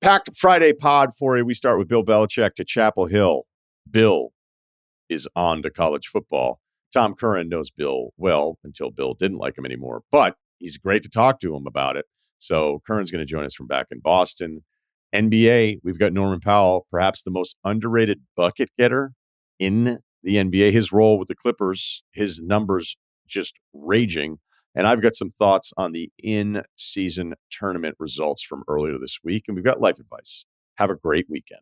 Packed Friday pod for you. We start with Bill Belichick to Chapel Hill. Bill is on to college football. Tom Curran knows Bill well until Bill didn't like him anymore, but he's great to talk to him about it. So Curran's going to join us from back in Boston. NBA, we've got Norman Powell, perhaps the most underrated bucket getter in the NBA. His role with the Clippers, his numbers just raging. And I've got some thoughts on the in-season tournament results from earlier this week. And we've got life advice. Have a great weekend.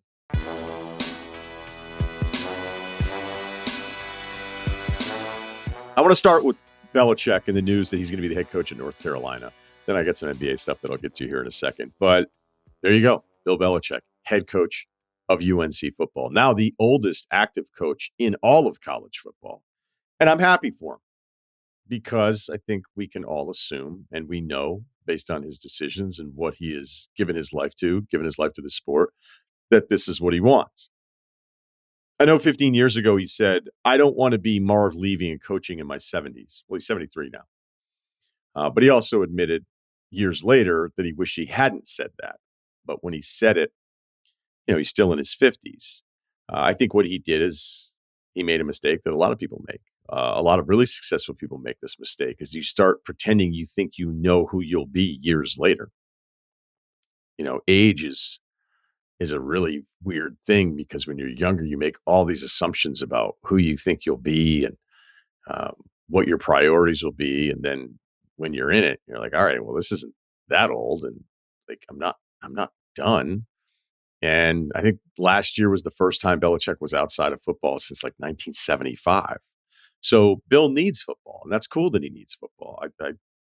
I want to start with Belichick and the news that he's going to be the head coach at North Carolina. Then I got some NBA stuff that I'll get to here in a second. But there you go. Bill Belichick, head coach of UNC football. Now the oldest active coach in all of college football. And I'm happy for him because I think we can all assume, and we know based on his decisions and what he has given his life to the sport, that this is what he wants. I know 15 years ago he said, I don't want to be Marv Levy and coaching in my 70s. Well, he's 73 now. But he also admitted years later that he wished he hadn't said that. But when he said it, he's still in his 50s. I think what he did is he made a mistake that a lot of people make. A lot of really successful people make this mistake is you start pretending you think you know who you'll be years later. Age is a really weird thing because when you're younger, you make all these assumptions about who you think you'll be and what your priorities will be. And then when you're in it, you're like, all right, well, this isn't that old. And like, I'm not done. And I think last year was the first time Belichick was outside of football since like 1975. So Bill needs football, and that's cool that he needs football.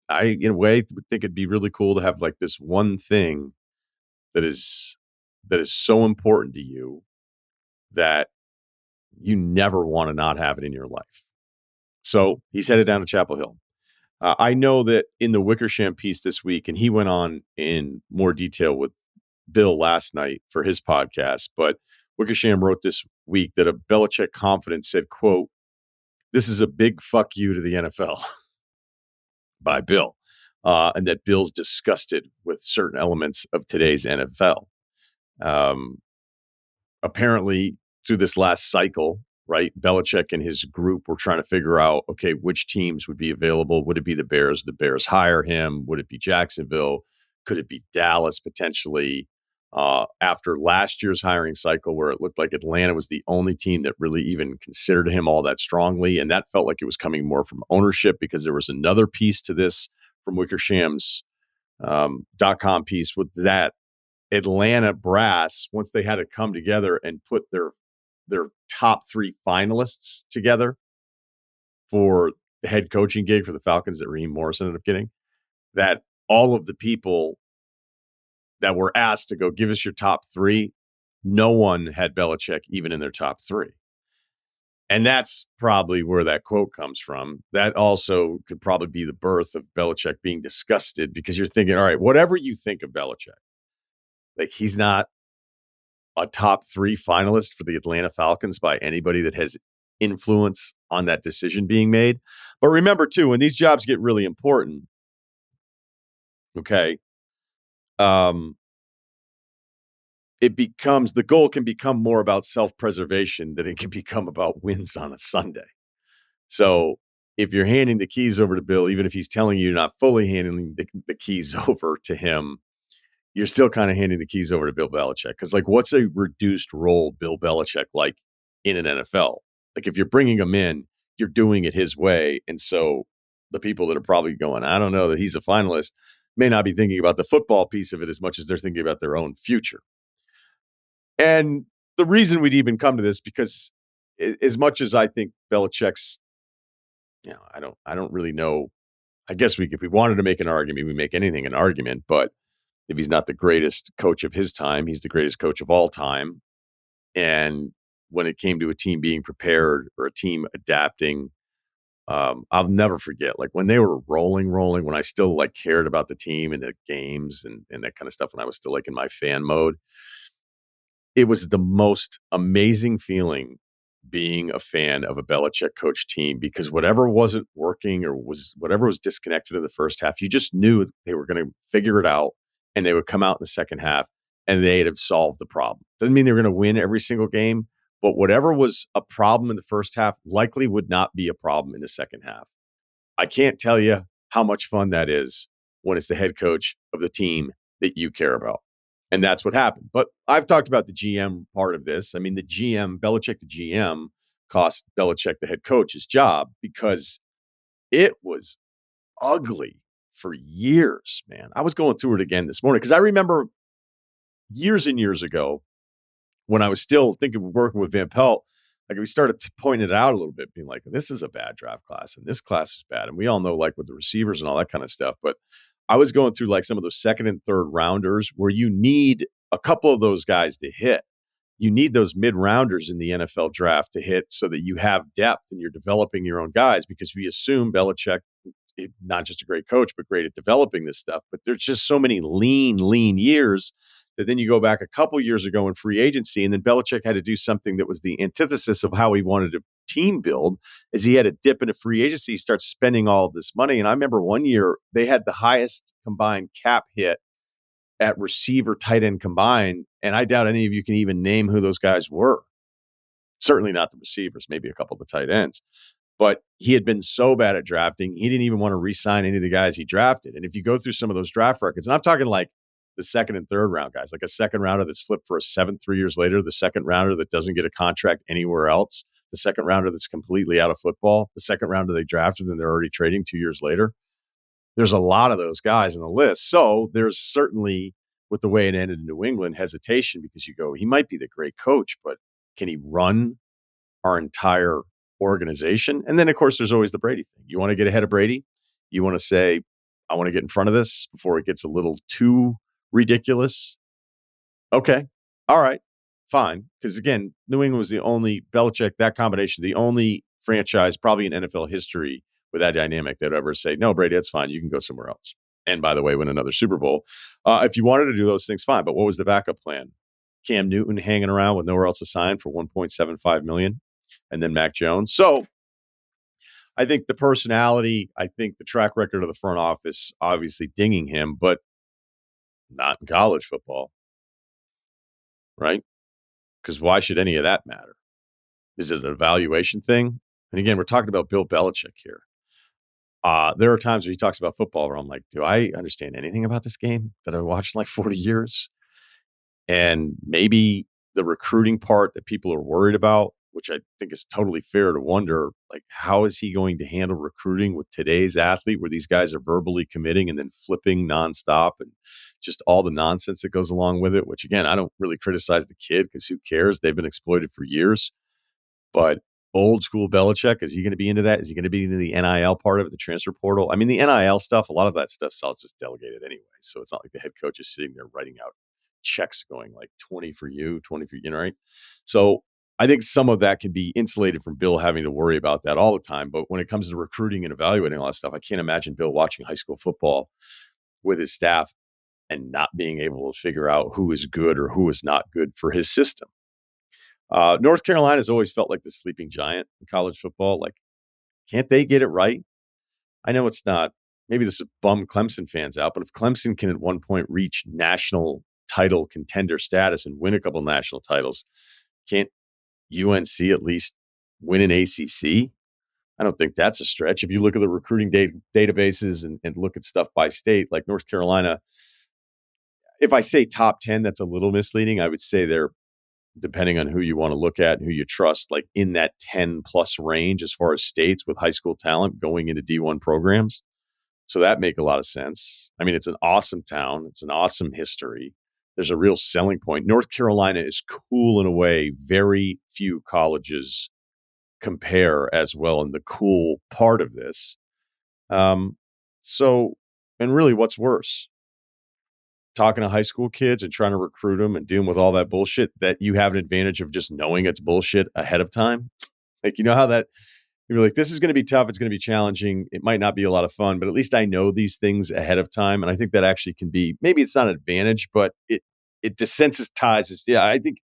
I in a way would think it'd be really cool to have like this one thing that is so important to you that you never want to not have it in your life. So he's headed down to Chapel Hill. I know that in the Wickersham piece this week, and he went on in more detail with Bill last night for his podcast, but Wickersham wrote this week that a Belichick confidant said, quote, "This is a big fuck you to the NFL," by Bill, and that Bill's disgusted with certain elements of today's NFL. Apparently, through this last cycle, right, Belichick and his group were trying to figure out, okay, which teams would be available. Would it be the Bears? The Bears hire him? Would it be Jacksonville? Could it be Dallas potentially? After last year's hiring cycle where it looked like Atlanta was the only team that really even considered him all that strongly. And that felt like it was coming more from ownership because there was another piece to this from Wickersham's .com piece with that Atlanta brass, once they had to come together and put their top three finalists together for the head coaching gig for the Falcons that Raheem Morris ended up getting, that all of the people that were asked to go give us your top three, no one had Belichick even in their top three. And that's probably where that quote comes from. That also could probably be the birth of Belichick being disgusted because you're thinking, all right, whatever you think of Belichick, like he's not a top three finalist for the Atlanta Falcons by anybody that has influence on that decision being made. But remember too, when these jobs get really important, okay, the goal can become more about self-preservation than it can become about wins on a Sunday. So if you're handing the keys over to Bill, even if he's telling you you're not fully handing the keys over to him, you're still kind of handing the keys over to Bill Belichick. Because like, what's a reduced role Bill Belichick like in an NFL? Like if you're bringing him in, you're doing it his way. And so the people that are probably going, I don't know that he's a finalist, may not be thinking about the football piece of it as much as they're thinking about their own future. And the reason we'd even come to this, because as much as I think Belichick's, I don't really know. I guess if we wanted to make an argument, we make anything an argument. But if he's not the greatest coach of his time, he's the greatest coach of all time. And when it came to a team being prepared or a team adapting, I'll never forget, like when they were rolling, when I still like cared about the team and the games and that kind of stuff, when I was still like in my fan mode, it was the most amazing feeling being a fan of a Belichick coach team, because whatever wasn't working or whatever was disconnected in the first half, you just knew they were going to figure it out and they would come out in the second half and they'd have solved the problem. Doesn't mean they're going to win every single game, but whatever was a problem in the first half likely would not be a problem in the second half. I can't tell you how much fun that is when it's the head coach of the team that you care about. And that's what happened. But I've talked about the GM part of this. I mean, the GM, Belichick, the GM, cost Belichick, the head coach, his job because it was ugly for years, man. I was going through it again this morning because I remember years and years ago when I was still working with Van Pelt, like we started to point it out a little bit, being like, this is a bad draft class and this class is bad. And we all know, like, with the receivers and all that kind of stuff. But I was going through like some of those second and third rounders where you need a couple of those guys to hit. You need those mid-rounders in the NFL draft to hit so that you have depth and you're developing your own guys, because we assume Belichick, not just a great coach, but great at developing this stuff. But there's just so many lean years that then you go back a couple years ago in free agency, and then Belichick had to do something that was the antithesis of how he wanted to team build, is he had a dip into free agency. He starts spending all of this money. And I remember one year they had the highest combined cap hit at receiver, tight end combined. And I doubt any of you can even name who those guys were. Certainly not the receivers, maybe a couple of the tight ends. But he had been so bad at drafting, he didn't even want to re-sign any of the guys he drafted. And if you go through some of those draft records, and I'm talking like the second and third round guys, like a second rounder that's flipped for a seventh 3 years later, the second rounder that doesn't get a contract anywhere else, the second rounder that's completely out of football, the second rounder they drafted and they're already trading 2 years later. There's a lot of those guys in the list. So there's certainly, with the way it ended in New England, hesitation, because you go, he might be the great coach, but can he run our entire organization? And then, of course, there's always the Brady thing. You want to get ahead of Brady. You want to say, I want to get in front of this before it gets a little too ridiculous. Okay. All right. Fine. Because again, New England was the only, Belichick, that combination, the only franchise probably in NFL history with that dynamic that would ever say, no, Brady, that's fine. You can go somewhere else. And by the way, win another Super Bowl. If you wanted to do those things, fine. But what was the backup plan? Cam Newton hanging around with nowhere else to sign for $1.75 million, and then Mac Jones. So I think the personality, I think the track record of the front office, obviously dinging him, but not in college football, right? Because why should any of that matter? Is it an evaluation thing? And again, we're talking about Bill Belichick here. There are times where he talks about football where I'm like, do I understand anything about this game that I watched in like 40 years? And maybe the recruiting part that people are worried about, which I think is totally fair to wonder, like, how is he going to handle recruiting with today's athlete, where these guys are verbally committing and then flipping nonstop, and just all the nonsense that goes along with it, which again, I don't really criticize the kid, because who cares? They've been exploited for years. But old school Belichick, is he going to be into that? Is he going to be into the NIL part of it, the transfer portal? I mean, the NIL stuff, a lot of that stuff's all just delegated anyway. So it's not like the head coach is sitting there writing out checks going like 20 for you, 20 for you, right? So I think some of that can be insulated from Bill having to worry about that all the time. But when it comes to recruiting and evaluating all that stuff, I can't imagine Bill watching high school football with his staff and not being able to figure out who is good or who is not good for his system. North Carolina has always felt like the sleeping giant in college football. Like, can't they get it right? I know it's not. Maybe this is bum Clemson fans out, but if Clemson can at one point reach national title contender status and win a couple national titles, can't UNC at least win an ACC? I don't think that's a stretch. If you look at the recruiting databases and look at stuff by state, like North Carolina, if I say top 10, that's a little misleading. I would say they're, depending on who you want to look at and who you trust, like in that 10 plus range as far as states with high school talent going into D1 programs. So that make a lot of sense. I mean, it's an awesome town. It's an awesome history. There's a real selling point. North Carolina is cool in a way very few colleges compare as well in the cool part of this. So, and really, what's worse? Talking to high school kids and trying to recruit them and dealing with all that bullshit, that you have an advantage of just knowing it's bullshit ahead of time. Like, you know how that you're like, this is going to be tough. It's going to be challenging. It might not be a lot of fun, but at least I know these things ahead of time. And I think that actually can be, maybe it's not an advantage, but it desensitizes. Yeah. I think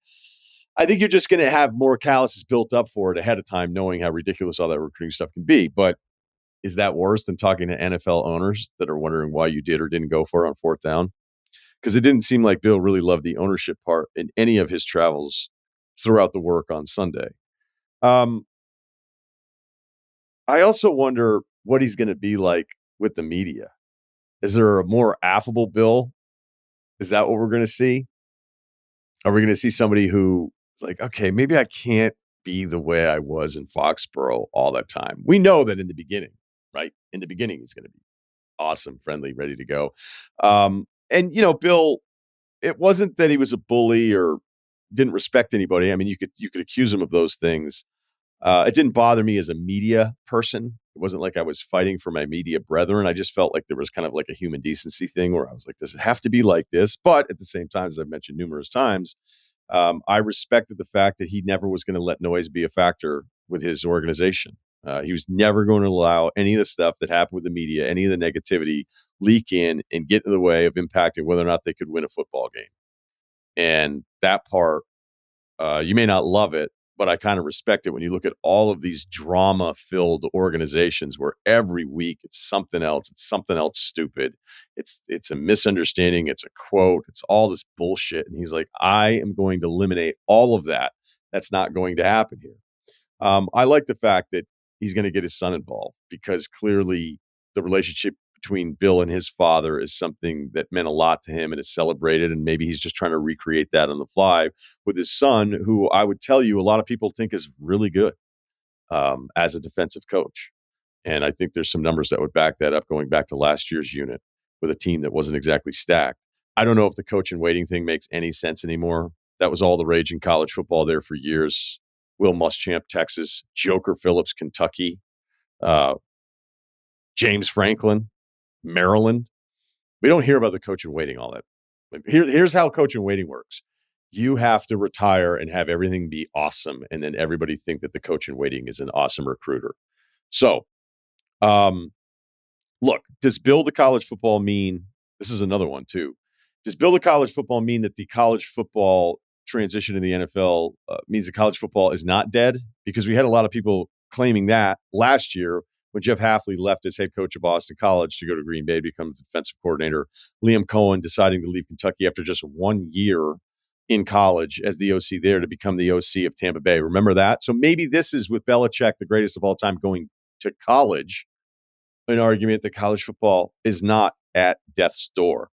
you're just going to have more calluses built up for it ahead of time, knowing how ridiculous all that recruiting stuff can be. But is that worse than talking to NFL owners that are wondering why you did or didn't go for it on fourth down? because it didn't seem like Bill really loved the ownership part in any of his travels throughout the work on Sunday. I also wonder what he's going to be like with the media. Is there a more affable Bill? Is that what we're going to see? Are we going to see somebody who is like, okay, maybe I can't be the way I was in Foxborough all that time? We know that in the beginning, right? In the beginning, he's going to be awesome, friendly, ready to go. And, Bill, it wasn't that he was a bully or didn't respect anybody. I mean, you could accuse him of those things. It didn't bother me as a media person. It wasn't like I was fighting for my media brethren. I just felt like there was kind of like a human decency thing where I was like, does it have to be like this? But at the same time, as I've mentioned numerous times, I respected the fact that he never was going to let noise be a factor with his organization. He was never going to allow any of the stuff that happened with the media, any of the negativity leak in and get in the way of impacting whether or not they could win a football game. And that part, you may not love it, but I kind of respect it when you look at all of these drama-filled organizations where every week it's something else stupid. It's a misunderstanding. It's a quote. It's all this bullshit. And he's like, I am going to eliminate all of that. That's not going to happen here. I like the fact that he's going to get his son involved because clearly the relationship between Bill and his father is something that meant a lot to him and is celebrated. And maybe he's just trying to recreate that on the fly with his son, who I would tell you a lot of people think is really good as a defensive coach. And I think there's some numbers that would back that up going back to last year's unit with a team that wasn't exactly stacked. I don't know if the coach and waiting thing makes any sense anymore. That was all the rage in college football there for years. Will Muschamp, Texas, Joker Phillips, Kentucky, James Franklin, Maryland. We don't hear about the coach in waiting all that. Here's how coach in waiting works. You have to retire and have everything be awesome. And then everybody think that the coach in waiting is an awesome recruiter. So, look, does Bill the college football mean, this is another one too. Does Bill the college football mean that the college football transition to the NFL means that college football is not dead? Because we had a lot of people claiming that last year when Jeff Hafley left as head coach of Boston College to go to Green Bay, become defensive coordinator. Liam Cohen deciding to leave Kentucky after just 1 year in college as the OC there to become the OC of Tampa Bay. Remember that? So maybe this is with Belichick, the greatest of all time, going to college, an argument that college football is not at death's door.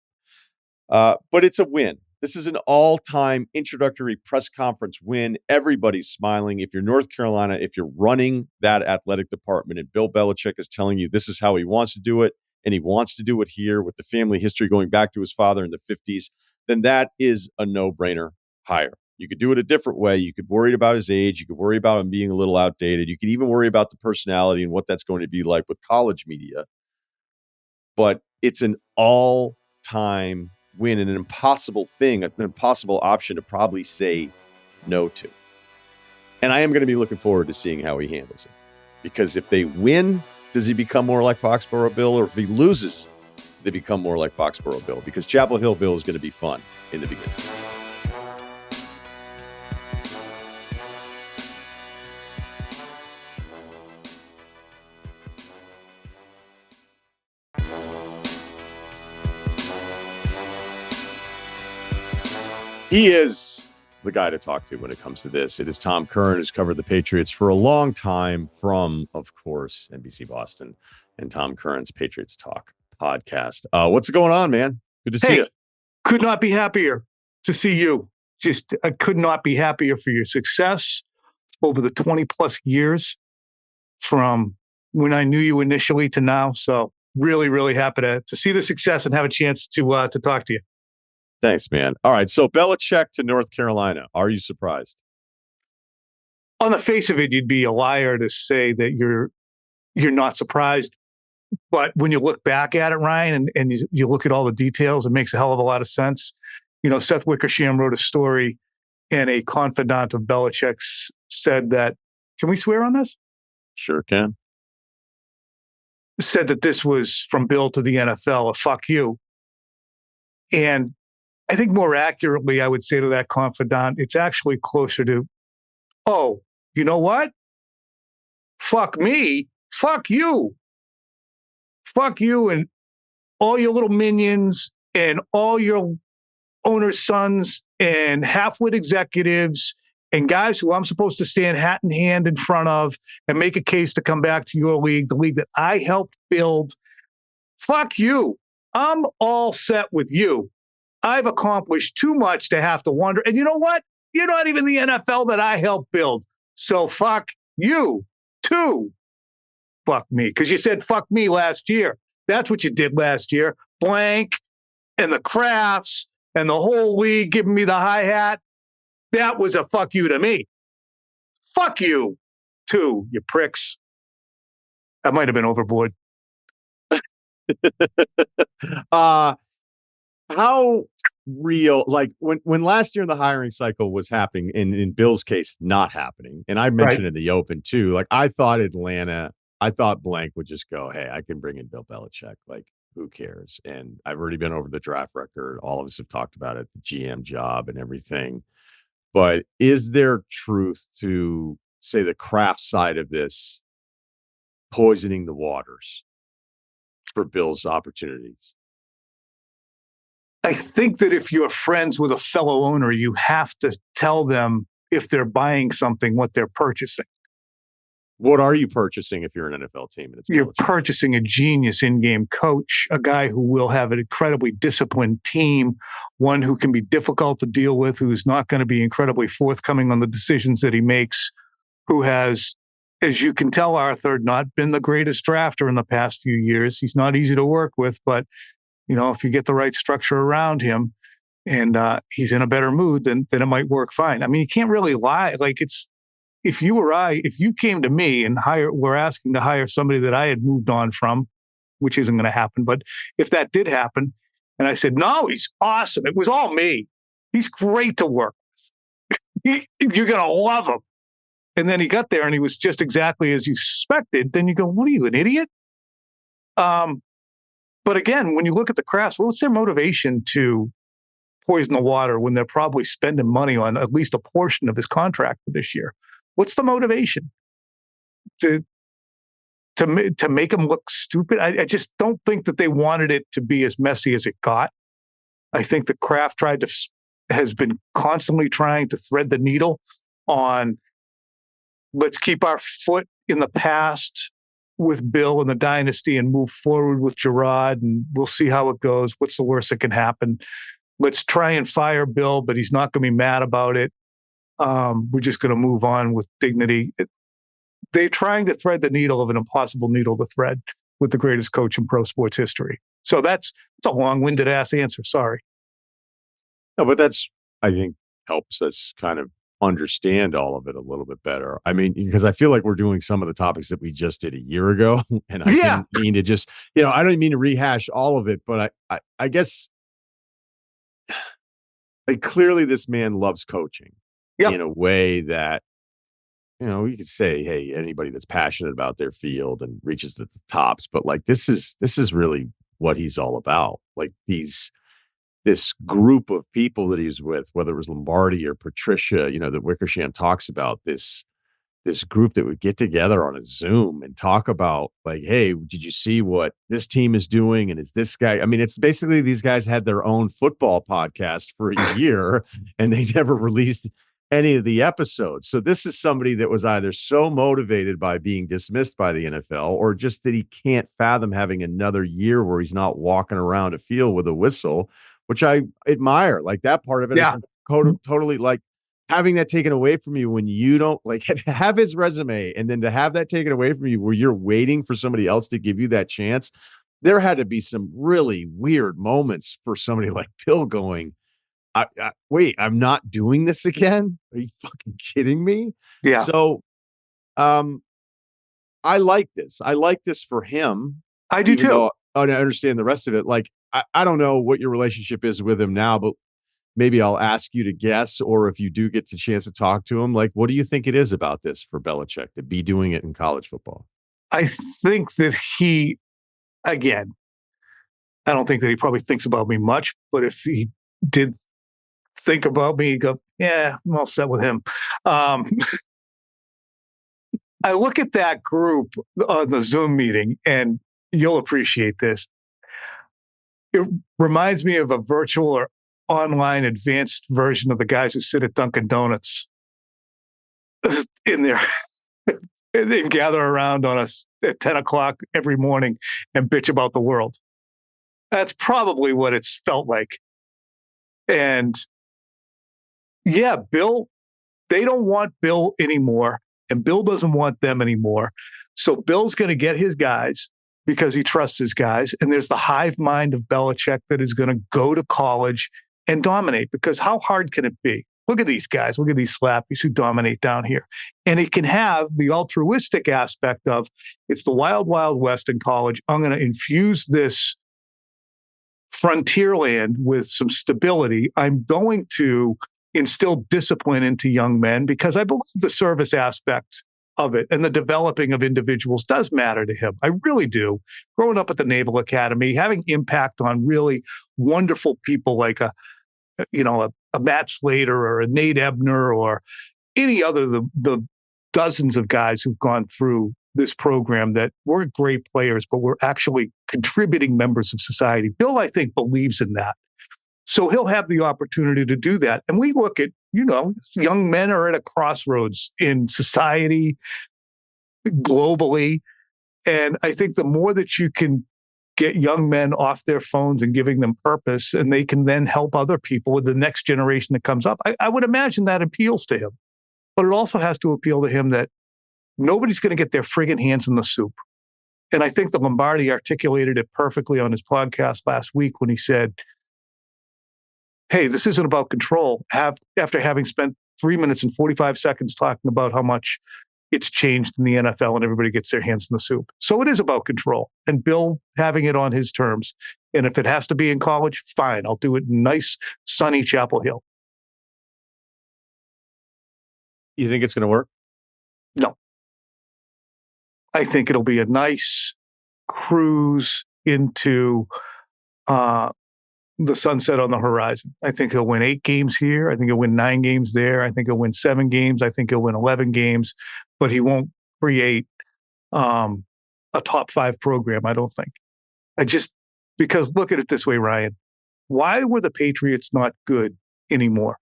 But it's a win. This is an all-time introductory press conference win. Everybody's smiling. If you're North Carolina, if you're running that athletic department and Bill Belichick is telling you this is how he wants to do it, and he wants to do it here with the family history going back to his father in the 50s, then that is a no-brainer hire. You could do it a different way. You could worry about his age. You could worry about him being a little outdated. You could even worry about the personality and what that's going to be like with college media. But it's an all-time win and an impossible thing, an impossible option to probably say no to. And I am going to be looking forward to seeing how he handles it. Because if they win, does he become more like Foxborough Bill? Or if he loses, they become more like Foxborough Bill? Because Chapel Hill Bill is going to be fun in the beginning. He is the guy to talk to when it comes to this. It is Tom Curran, who's covered the Patriots for a long time from, of course, NBC Boston and Tom Curran's Patriots Talk podcast. What's going on, man? Good to see you. Could not be happier to see you. I could not be happier for your success over the 20 plus years from when I knew you initially to now. So really, really happy to see the success and have a chance to talk to you. Thanks, man. All right. So Belichick to North Carolina. Are you surprised? On the face of it, you'd be a liar to say that you're not surprised. But when you look back at it, Ryan, and you look at all the details, it makes a hell of a lot of sense. You know, Seth Wickersham wrote a story, and a confidant of Belichick's said that, can we swear on this? Sure can. Said that this was from Bill to the NFL, a fuck you. And I think more accurately, I would say to that confidant, it's actually closer to, oh, you know what? Fuck me. Fuck you. Fuck you and all your little minions and all your owners' sons and half-wit executives and guys who I'm supposed to stand hat in hand in front of and make a case to come back to your league, the league that I helped build. Fuck you. I'm all set with you. I've accomplished too much to have to wonder. And you know what? You're not even the NFL that I helped build. So fuck you too. Fuck me. Because you said fuck me last year. That's what you did last year. Blank and the Crafts and the whole league giving me the hi-hat. That was a fuck you to me. Fuck you too, you pricks. I might have been overboard. How real, like when last year the hiring cycle was happening, in Bill's case, not happening, and I mentioned in the open too, like I thought Blank would just go, hey, I can bring in Bill Belichick. Like, who cares? And I've already been over the draft record. All of us have talked about it, the GM job and everything. But is there truth to, say, the craft side of this poisoning the waters for Bill's opportunities? I think that if you're friends with a fellow owner, you have to tell them if they're buying something, what they're purchasing. What are you purchasing if you're an NFL team? And you're purchasing a genius in-game coach, a guy who will have an incredibly disciplined team, one who can be difficult to deal with, who's not going to be incredibly forthcoming on the decisions that he makes, who has, as you can tell, Arthur, not been the greatest drafter in the past few years. He's not easy to work with, but if you get the right structure around him and he's in a better mood, then it might work fine. I mean, you can't really lie. Like, if you came to me and were asking to hire somebody that I had moved on from, which isn't going to happen, but if that did happen, and I said, no, he's awesome. It was all me. He's great to work with. You're going to love him. And then he got there and he was just exactly as you suspected. Then you go, what are you, an idiot? But again, when you look at the Crafts, what's their motivation to poison the water when they're probably spending money on at least a portion of his contract for this year? What's the motivation? To make him look stupid? I just don't think that they wanted it to be as messy as it got. I think the Kraft has been constantly trying to thread the needle on, let's keep our foot in the past with Bill and the dynasty and move forward with Gerard, and we'll see how it goes. What's the worst that can happen? Let's try and fire Bill, but he's not going to be mad about it. We're just going to move on with dignity. They're trying to thread the needle of an impossible needle to thread with the greatest coach in pro sports history. So it's a long-winded ass answer. Sorry. No, but I think, helps us kind of understand all of it a little bit better. I mean, because I feel like we're doing some of the topics that we just did a year ago, and I didn't mean to just, I don't mean to rehash all of it, but I guess like clearly this man loves coaching in a way that, you could say, hey, anybody that's passionate about their field and reaches to the tops, but like this is really what he's all about. Like this group of people that he's with, whether it was Lombardi or Patricia, that Wickersham talks about, this group that would get together on a Zoom and talk about, like, hey, did you see what this team is doing? And is this guy, I mean, it's basically these guys had their own football podcast for a year and they never released any of the episodes. So this is somebody that was either so motivated by being dismissed by the NFL or just that he can't fathom having another year where he's not walking around a field with a whistle, which I admire. Like that part of it is totally like having that taken away from you when you don't like have his resume, and then to have that taken away from you where you're waiting for somebody else to give you that chance. There had to be some really weird moments for somebody like Bill going, wait, I'm not doing this again? Are you fucking kidding me? Yeah. So I like this. I like this for him. I do too. I understand the rest of it. Like, I don't know what your relationship is with him now, but maybe I'll ask you to guess, or if you do get the chance to talk to him, like, what do you think it is about this for Belichick to be doing it in college football? I think that again, I don't think that he probably thinks about me much, but if he did think about me, he'd go, yeah, I'm all set with him. I look at that group on the Zoom meeting, and you'll appreciate this. It reminds me of a virtual or online advanced version of the guys who sit at Dunkin' Donuts in there and they gather around on us at 10 o'clock every morning and bitch about the world. That's probably what it's felt like. And yeah, Bill, they don't want Bill anymore, and Bill doesn't want them anymore. So Bill's going to get his guys because he trusts his guys. And there's the hive mind of Belichick that is going to go to college and dominate, because how hard can it be? Look at these guys. Look at these slappies who dominate down here. And it can have the altruistic aspect of, it's the wild, wild west in college. I'm going to infuse this frontier land with some stability. I'm going to instill discipline into young men, because I believe the service aspect of it and the developing of individuals does matter to him. I really do. Growing up at the Naval Academy, having impact on really wonderful people like a Matt Slater or a Nate Ebner or any other the dozens of guys who've gone through this program that weren't great players, but were actually contributing members of society. Bill, I think, believes in that. So he'll have the opportunity to do that. And we look at, young men are at a crossroads in society, globally. And I think the more that you can get young men off their phones and giving them purpose, and they can then help other people with the next generation that comes up, I would imagine that appeals to him. But it also has to appeal to him that nobody's going to get their friggin' hands in the soup. And I think that Lombardi articulated it perfectly on his podcast last week when he said, hey, this isn't about control. After having spent 3 minutes and 45 seconds talking about how much it's changed in the NFL and everybody gets their hands in the soup. So it is about control, and Bill having it on his terms. And if it has to be in college, fine. I'll do it in nice, sunny Chapel Hill. You think it's going to work? No. I think it'll be a nice cruise into the sunset on the horizon. I think he'll win 8 games here. I think he'll win 9 games there. I think he'll win 7 games. I think he'll win 11 games, but he won't create a top 5 program, I don't think. Because look at it this way, Ryan. Why were the Patriots not good anymore?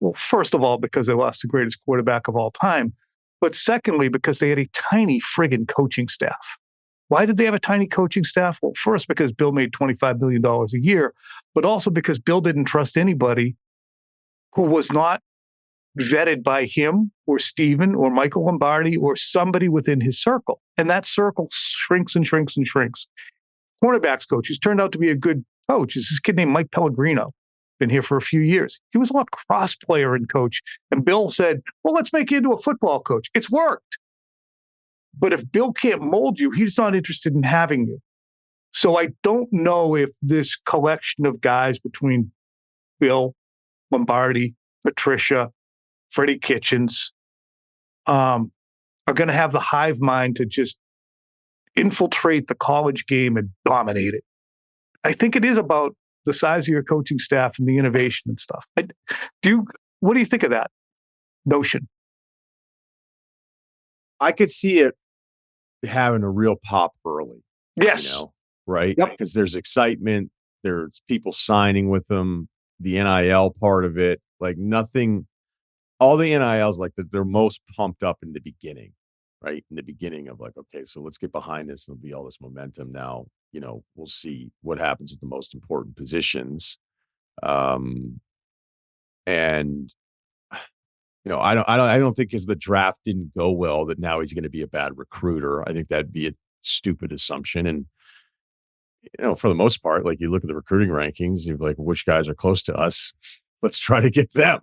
Well, first of all, because they lost the greatest quarterback of all time. But secondly, because they had a tiny friggin' coaching staff. Why did they have a tiny coaching staff? Well, first, because Bill made $25 million a year, but also because Bill didn't trust anybody who was not vetted by him or Steven or Michael Lombardi or somebody within his circle. And that circle shrinks and shrinks and shrinks. Cornerbacks coach, who's turned out to be a good coach, is this kid named Mike Pellegrino. Been here for a few years. He was a lacrosse player and coach. And Bill said, well, let's make you into a football coach. It's worked. But if Bill can't mold you, he's not interested in having you. So I don't know if this collection of guys between Bill, Lombardi, Patricia, Freddie Kitchens are going to have the hive mind to just infiltrate the college game and dominate it. I think it is about the size of your coaching staff and the innovation and stuff. What do you think of that notion? I could see it having a real pop early. Yes. Right? Yep. Because there's excitement. There's people signing with them. The NIL part of it. Like nothing, all the NILs, like they're most pumped up in the beginning, right? In the beginning of like, okay, so let's get behind this. There'll be all this momentum now. We'll see what happens at the most important positions. I don't think because the draft didn't go well that now he's going to be a bad recruiter. I think that'd be a stupid assumption. And, for the most part, like you look at the recruiting rankings, you're like, which guys are close to us? Let's try to get them.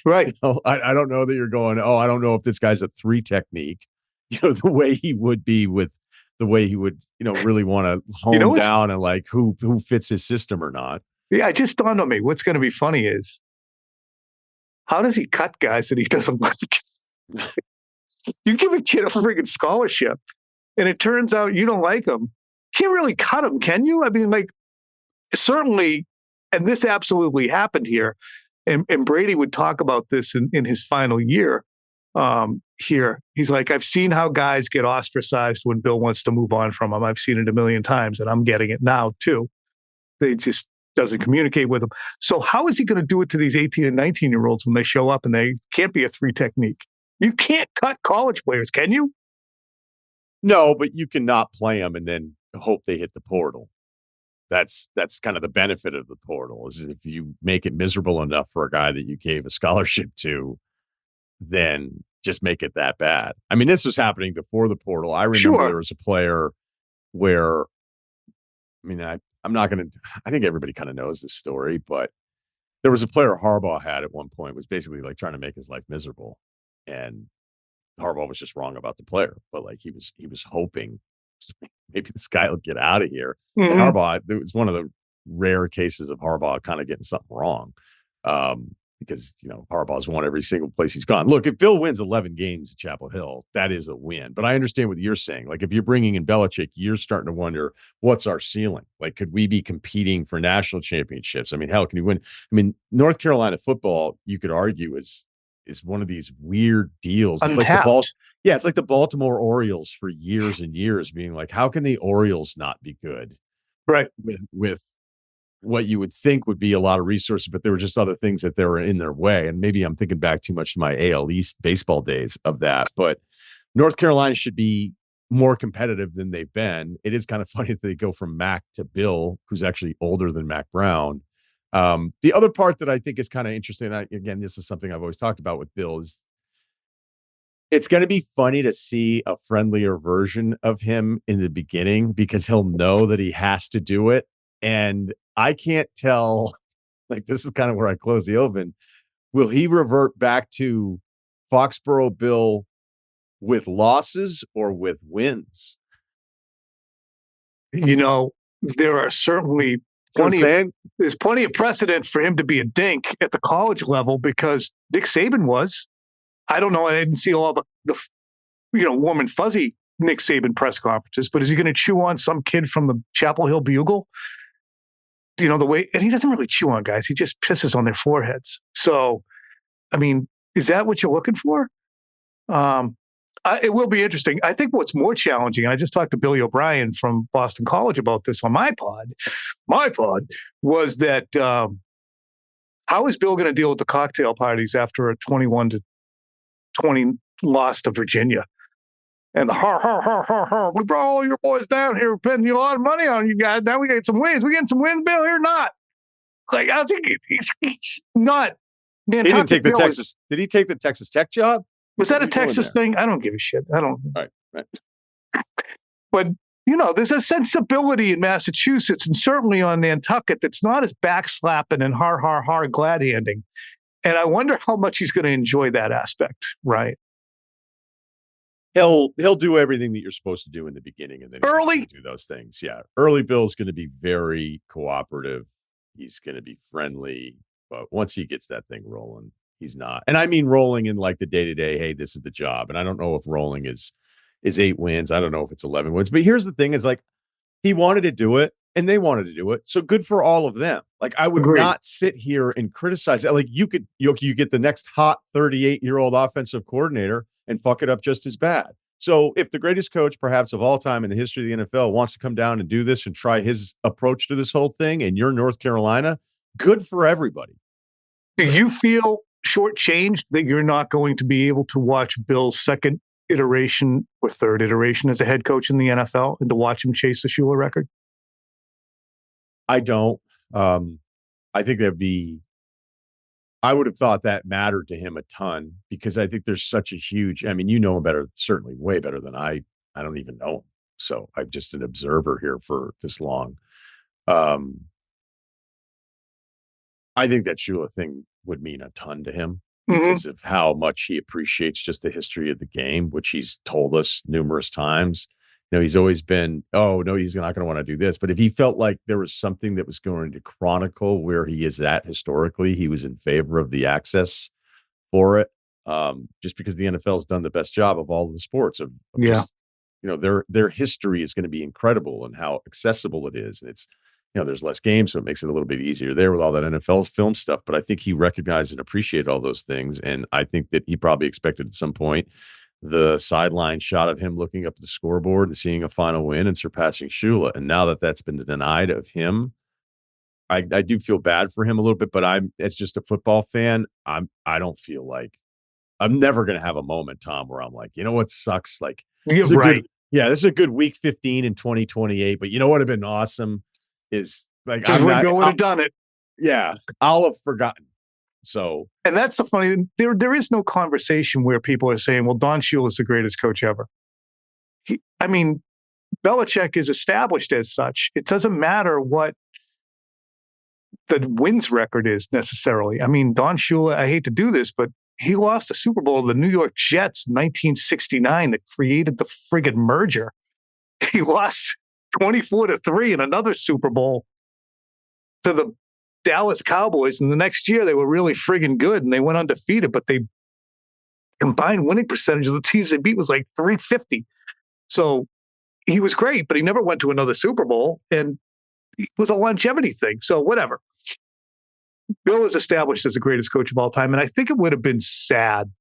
Right. I don't know that you're going, I don't know if this guy's a 3 technique, the way he would be with the way he would, really want to hone down and like who fits his system or not. Yeah, it just dawned on me. What's going to be funny is, how does he cut guys that he doesn't like? You give a kid a friggin' scholarship, and it turns out you don't like him. Can't really cut him, can you? I mean, like, certainly, and this absolutely happened here. And Brady would talk about this in his final year here. He's like, I've seen how guys get ostracized when Bill wants to move on from them. I've seen it a million times, and I'm getting it now, too. They just doesn't communicate with them. So how is he going to do it to these 18 and 19-year-olds when they show up and they can't be a 3 technique? You can't cut college players, can you? No, but you cannot play them and then hope they hit the portal. That's kind of the benefit of the portal, is if you make it miserable enough for a guy that you gave a scholarship to, then just make it that bad. I mean, this was happening before the portal. I remember there was a player where, I mean, I'm not going to, I think everybody kind of knows this story, but there was a player Harbaugh had at one point, was basically like trying to make his life miserable. And Harbaugh was just wrong about the player, but like he was hoping maybe this guy will get out of here. And Harbaugh, it was one of the rare cases of Harbaugh kind of getting something wrong. Because, Harbaugh's won every single place he's gone. Look, if Bill wins 11 games at Chapel Hill, that is a win. But I understand what you're saying. Like, if you're bringing in Belichick, you're starting to wonder, what's our ceiling? Like, could we be competing for national championships? I mean, hell, can you win? I mean, North Carolina football, you could argue, is one of these weird deals. It's it's like the Baltimore Orioles for years and years being like, how can the Orioles not be good? Right. With what you would think would be a lot of resources, but there were just other things that they were in their way. And maybe I'm thinking back too much to my AL East baseball days of that, but North Carolina should be more competitive than they've been. It is kind of funny that they go from Mac to Bill, who's actually older than Mac Brown. The other part that I think is kind of interesting, again, this is something I've always talked about with Bill, is it's going to be funny to see a friendlier version of him in the beginning, because he'll know that he has to do it. And I can't tell, like, this is kind of where I close the oven. Will he revert back to Foxborough Bill with losses or with wins? There are certainly there's plenty of precedent for him to be a dink at the college level, because Nick Saban was. I don't know. I didn't see all the warm and fuzzy Nick Saban press conferences, but is he going to chew on some kid from the Chapel Hill Bugle? The way, and he doesn't really chew on guys. He just pisses on their foreheads. So, I mean, is that what you're looking for? It will be interesting. I think what's more challenging, I just talked to Billy O'Brien from Boston College about this on my pod, was that how is Bill going to deal with the cocktail parties after a 21-20 loss to Virginia? And the we brought all your boys down here, spending a lot of money on you guys. Now we get some wins. We getting some wins, Bill, here or not? Like, I think he's not. Man, he didn't take the Texas. Did he take the Texas Tech job? Was that a Texas thing? I don't give a shit. I don't. Right. But there's a sensibility in Massachusetts and certainly on Nantucket that's not as backslapping and glad handing. And I wonder how much he's going to enjoy that aspect, right? He'll do everything that you're supposed to do in the beginning, and then early do those things. Yeah, early Bill's going to be very cooperative. He's going to be friendly, but once he gets that thing rolling, he's not. And I mean rolling in like the day-to-day. Hey, this is the job. And I don't know if rolling is 8 wins. I don't know if it's 11 wins. But here's the thing: is like, he wanted to do it, and they wanted to do it. So good for all of them. Like, I would not sit here and criticize it. Like, you get the next hot 38-year-old offensive coordinator and fuck it up just as bad. So if the greatest coach perhaps of all time in the history of the NFL wants to come down and do this and try his approach to this whole thing, and you're North Carolina, good for everybody. Do you feel shortchanged that you're not going to be able to watch Bill's second iteration or third iteration as a head coach in the NFL and to watch him chase the Shula record? I don't. I think I would have thought that mattered to him a ton, because I think there's such a huge, I mean, you know him better, certainly way better than I don't even know him. So I'm just an observer here for this long. I think that Shula thing would mean a ton to him because of how much he appreciates just the history of the game, which he's told us numerous times. He's always been, oh, no, he's not going to want to do this. But if he felt like there was something that was going to chronicle where he is at historically, he was in favor of the access for it, just because the NFL has done the best job of all of the sports. Just, their history is going to be incredible and how accessible it is. And it's, there's less games, so it makes it a little bit easier there with all that NFL film stuff. But I think he recognized and appreciated all those things. And I think that he probably expected at some point the sideline shot of him looking up at the scoreboard and seeing a final win and surpassing Shula. And now that that's been denied of him, I do feel bad for him a little bit, but as just a football fan, I don't feel like I'm never going to have a moment, Tom, where I'm like, you know what sucks? Like, You're this is a right. good, yeah, this is a good week 15 in 2028. But you know what would have been awesome is like, Just when Bill would have done it. Yeah, I'll have forgotten. So, and that's the funny. There is no conversation where people are saying, "Well, Don Shula is the greatest coach ever." I mean, Belichick is established as such. It doesn't matter what the wins record is necessarily. I mean, Don Shula, I hate to do this, but he lost a Super Bowl to the New York Jets in 1969 that created the friggin' merger. He lost 24-3 in another Super Bowl to the Dallas Cowboys. And the next year they were really friggin' good and they went undefeated, but they combined winning percentage of the teams they beat was like 350. So he was great, but he never went to another Super Bowl, and it was a longevity thing. So whatever. Bill is established as the greatest coach of all time, and I think it would have been sad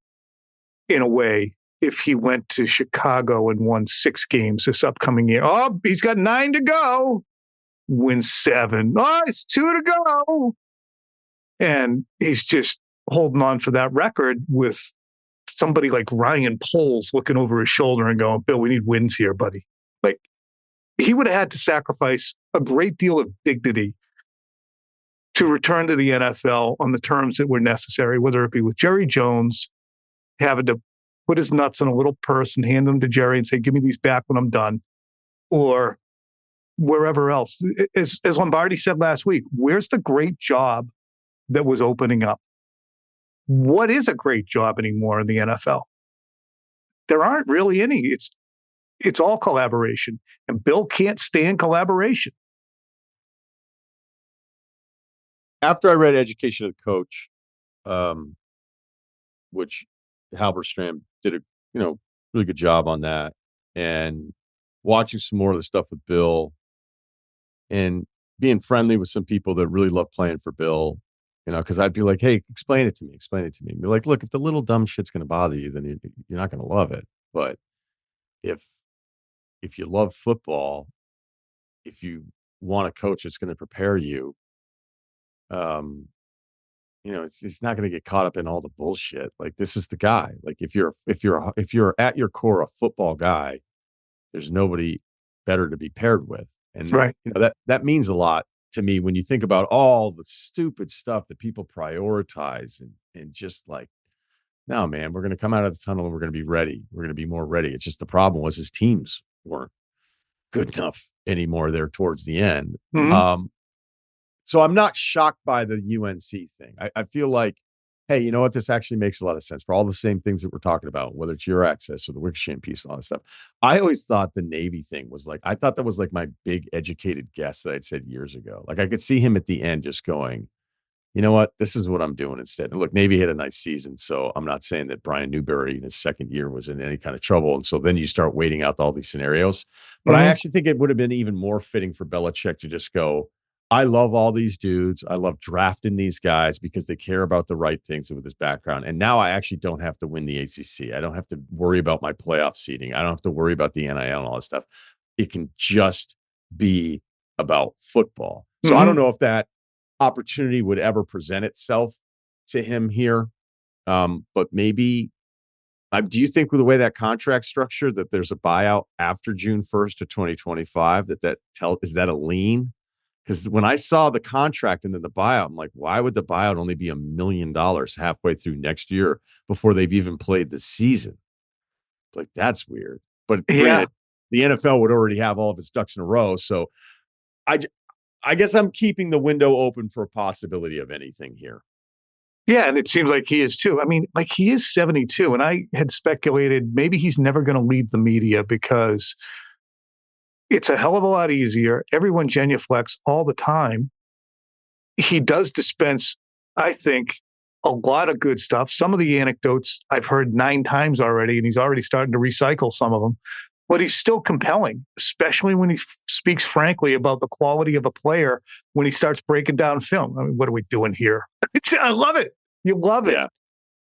in a way if he went to Chicago and won 6 games this upcoming year. Oh, he's got 9 to go. Win 7. Oh, it's 2 to go. And he's just holding on for that record with somebody like Ryan Poles looking over his shoulder and going, Bill, we need wins here, buddy. Like, he would have had to sacrifice a great deal of dignity to return to the NFL on the terms that were necessary, whether it be with Jerry Jones, having to put his nuts in a little purse and hand them to Jerry and say, give me these back when I'm done, or wherever else. As Lombardi said last week, where's the great job that was opening up? What is a great job anymore in the NFL? There aren't really any. It's all collaboration, and Bill can't stand collaboration. After I read Education of the Coach, which Halberstram did a really good job on that, and watching some more of the stuff with Bill and being friendly with some people that really love playing for Bill, because I'd be like, hey, explain it to me. And be like, look, if the little dumb shit's going to bother you, then you're not going to love it. But if you love football, if you want a coach that's going to prepare you, it's not going to get caught up in all the bullshit. Like, this is the guy. Like, if you're at your core a football guy, there's nobody better to be paired with. And right. That means a lot to me when you think about all the stupid stuff that people prioritize and just like, no, man, we're going to come out of the tunnel and we're going to be ready. We're going to be more ready. It's just the problem was his teams weren't good enough anymore there towards the end. Mm-hmm. So I'm not shocked by the UNC thing. I feel like, hey, you know what? This actually makes a lot of sense for all the same things that we're talking about, whether it's your access or the Wickersham piece and all that stuff. I always thought the Navy thing was like, I thought that was like my big educated guess that I'd said years ago. Like, I could see him at the end just going, you know what? This is what I'm doing instead. And look, Navy had a nice season. So I'm not saying that Brian Newberry in his second year was in any kind of trouble. And so then you start waiting out all these scenarios. But I actually think it would have been even more fitting for Belichick to just go, I love all these dudes. I love drafting these guys because they care about the right things with his background. And now I actually don't have to win the ACC. I don't have to worry about my playoff seeding. I don't have to worry about the NIL and all that stuff. It can just be about football. So I don't know if that opportunity would ever present itself to him here. But maybe, do you think with the way that contract structured that there's a buyout after June 1st of 2025, is that a lien? Because when I saw the contract and then the buyout, I'm like, why would the buyout only be $1 million halfway through next year before they've even played the season? It's like, that's weird. But granted, the NFL would already have all of its ducks in a row. So I guess I'm keeping the window open for a possibility of anything here. Yeah, and it seems like he is too. I mean, like, he is 72, and I had speculated maybe he's never going to leave the media because it's a hell of a lot easier. Everyone genuflects all the time. He does dispense, I think, a lot of good stuff. Some of the anecdotes I've heard 9 times already, and he's already starting to recycle some of them. But he's still compelling, especially when he speaks frankly about the quality of a player when he starts breaking down film. I mean, what are we doing here? I love it. You love it.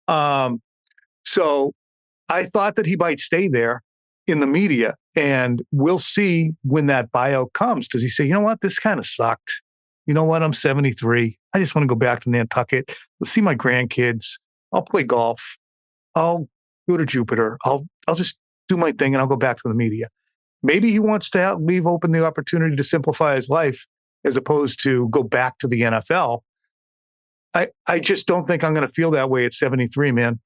Yeah. So I thought that he might stay there in the media, and we'll see when that buyout comes. Does he say, you know what, this kind of sucked? You know what? I'm 73. I just want to go back to Nantucket. Let's see my grandkids. I'll play golf. I'll go to Jupiter. I'll just do my thing and I'll go back to the media. Maybe he wants to leave open the opportunity to simplify his life as opposed to go back to the NFL. I just don't think I'm going to feel that way at 73, man.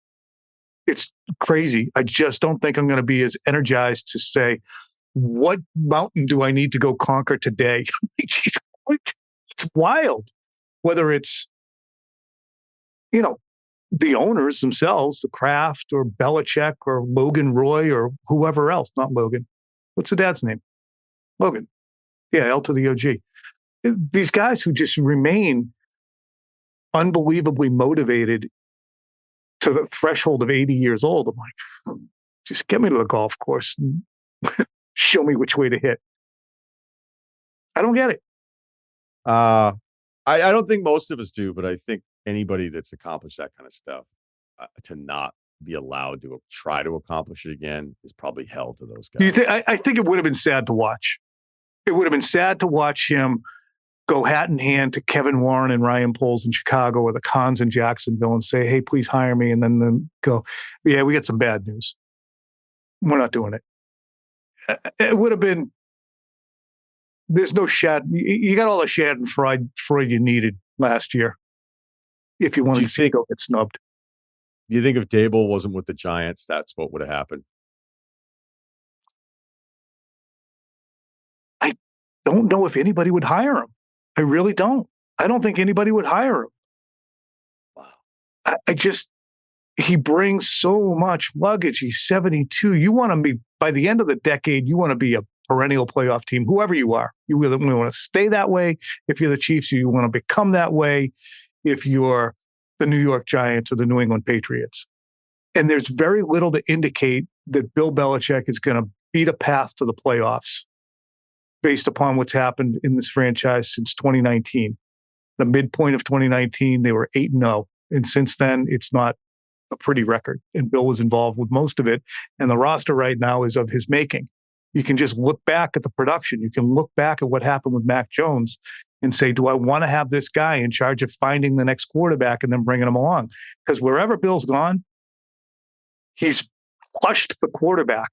It's crazy. I just don't think I'm going to be as energized to say, what mountain do I need to go conquer today? It's wild. Whether it's, the owners themselves, the Kraft or Belichick or Logan Roy or whoever else, not Logan. What's the dad's name? Logan. Yeah, L to the OG. These guys who just remain unbelievably motivated to the threshold of 80 years old. I'm like, just get me to the golf course and show me which way to hit. I don't get it. I don't think most of us do, but I think anybody that's accomplished that kind of stuff to not be allowed to try to accomplish it again is probably hell to those guys. I think it would have been sad to watch. It would have been sad to watch him go hat in hand to Kevin Warren and Ryan Poles in Chicago or the Khans in Jacksonville and say, hey, please hire me. And then go, yeah, we got some bad news. We're not doing it. It would have been, there's no Shad. You got all the Schadenfreude you needed last year if you wanted to see go get snubbed. Do you think if Dable wasn't with the Giants, that's what would have happened? I don't know if anybody would hire him. I really don't. I don't think anybody would hire him. Wow. He brings so much luggage. He's 72. You want to be, by the end of the decade, you want to be a perennial playoff team, whoever you are. You want to stay that way. If you're the Chiefs, you want to become that way. If you're the New York Giants or the New England Patriots. And there's very little to indicate that Bill Belichick is going to beat a path to the playoffs based upon what's happened in this franchise since 2019. The midpoint of 2019, they were 8-0. And since then, it's not a pretty record. And Bill was involved with most of it. And the roster right now is of his making. You can just look back at the production. You can look back at what happened with Mac Jones and say, do I want to have this guy in charge of finding the next quarterback and then bringing him along? Because wherever Bill's gone, he's flushed the quarterback,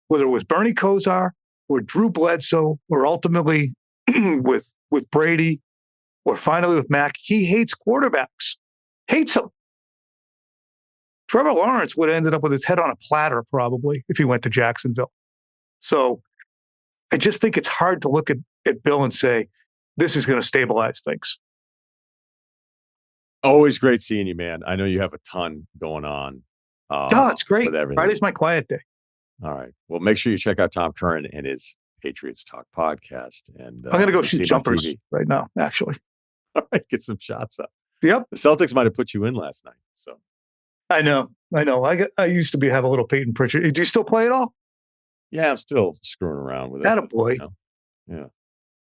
whether it was Bernie Kosar or Drew Bledsoe, or ultimately with Brady, or finally with Mac. He hates quarterbacks. Hates them. Trevor Lawrence would have ended up with his head on a platter probably if he went to Jacksonville. So I just think it's hard to look at Bill and say, this is going to stabilize things. Always great seeing you, man. I know you have a ton going on. It's great. Friday's my quiet day. All right. Well, make sure you check out Tom Curran and his Patriots Talk podcast. And I'm going to go shoot jumpers right now, actually. All right. Get some shots up. Yep. The Celtics might have put you in last night. So I know. I used to have a little Peyton Pritchard. Do you still play at all? Yeah, I'm still screwing around with it. Attaboy. Yeah.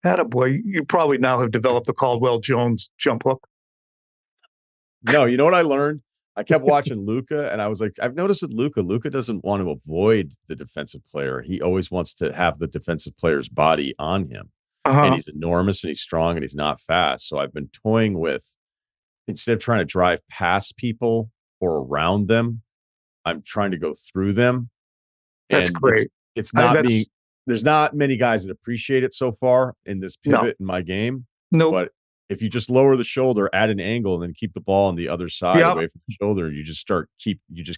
Attaboy. You probably now have developed the Caldwell Jones jump hook. No, you know what I learned? I kept watching Luka, and I was like, I've noticed with Luka doesn't want to avoid the defensive player. He always wants to have the defensive player's body on him. Uh-huh. And he's enormous, and he's strong, and he's not fast. So I've been toying with, instead of trying to drive past people or around them, I'm trying to go through them. That's great. It's not being, there's not many guys that appreciate it so far in this pivot in my game. No. But if you just lower the shoulder at an angle and then keep the ball on the other side away from the shoulder, you just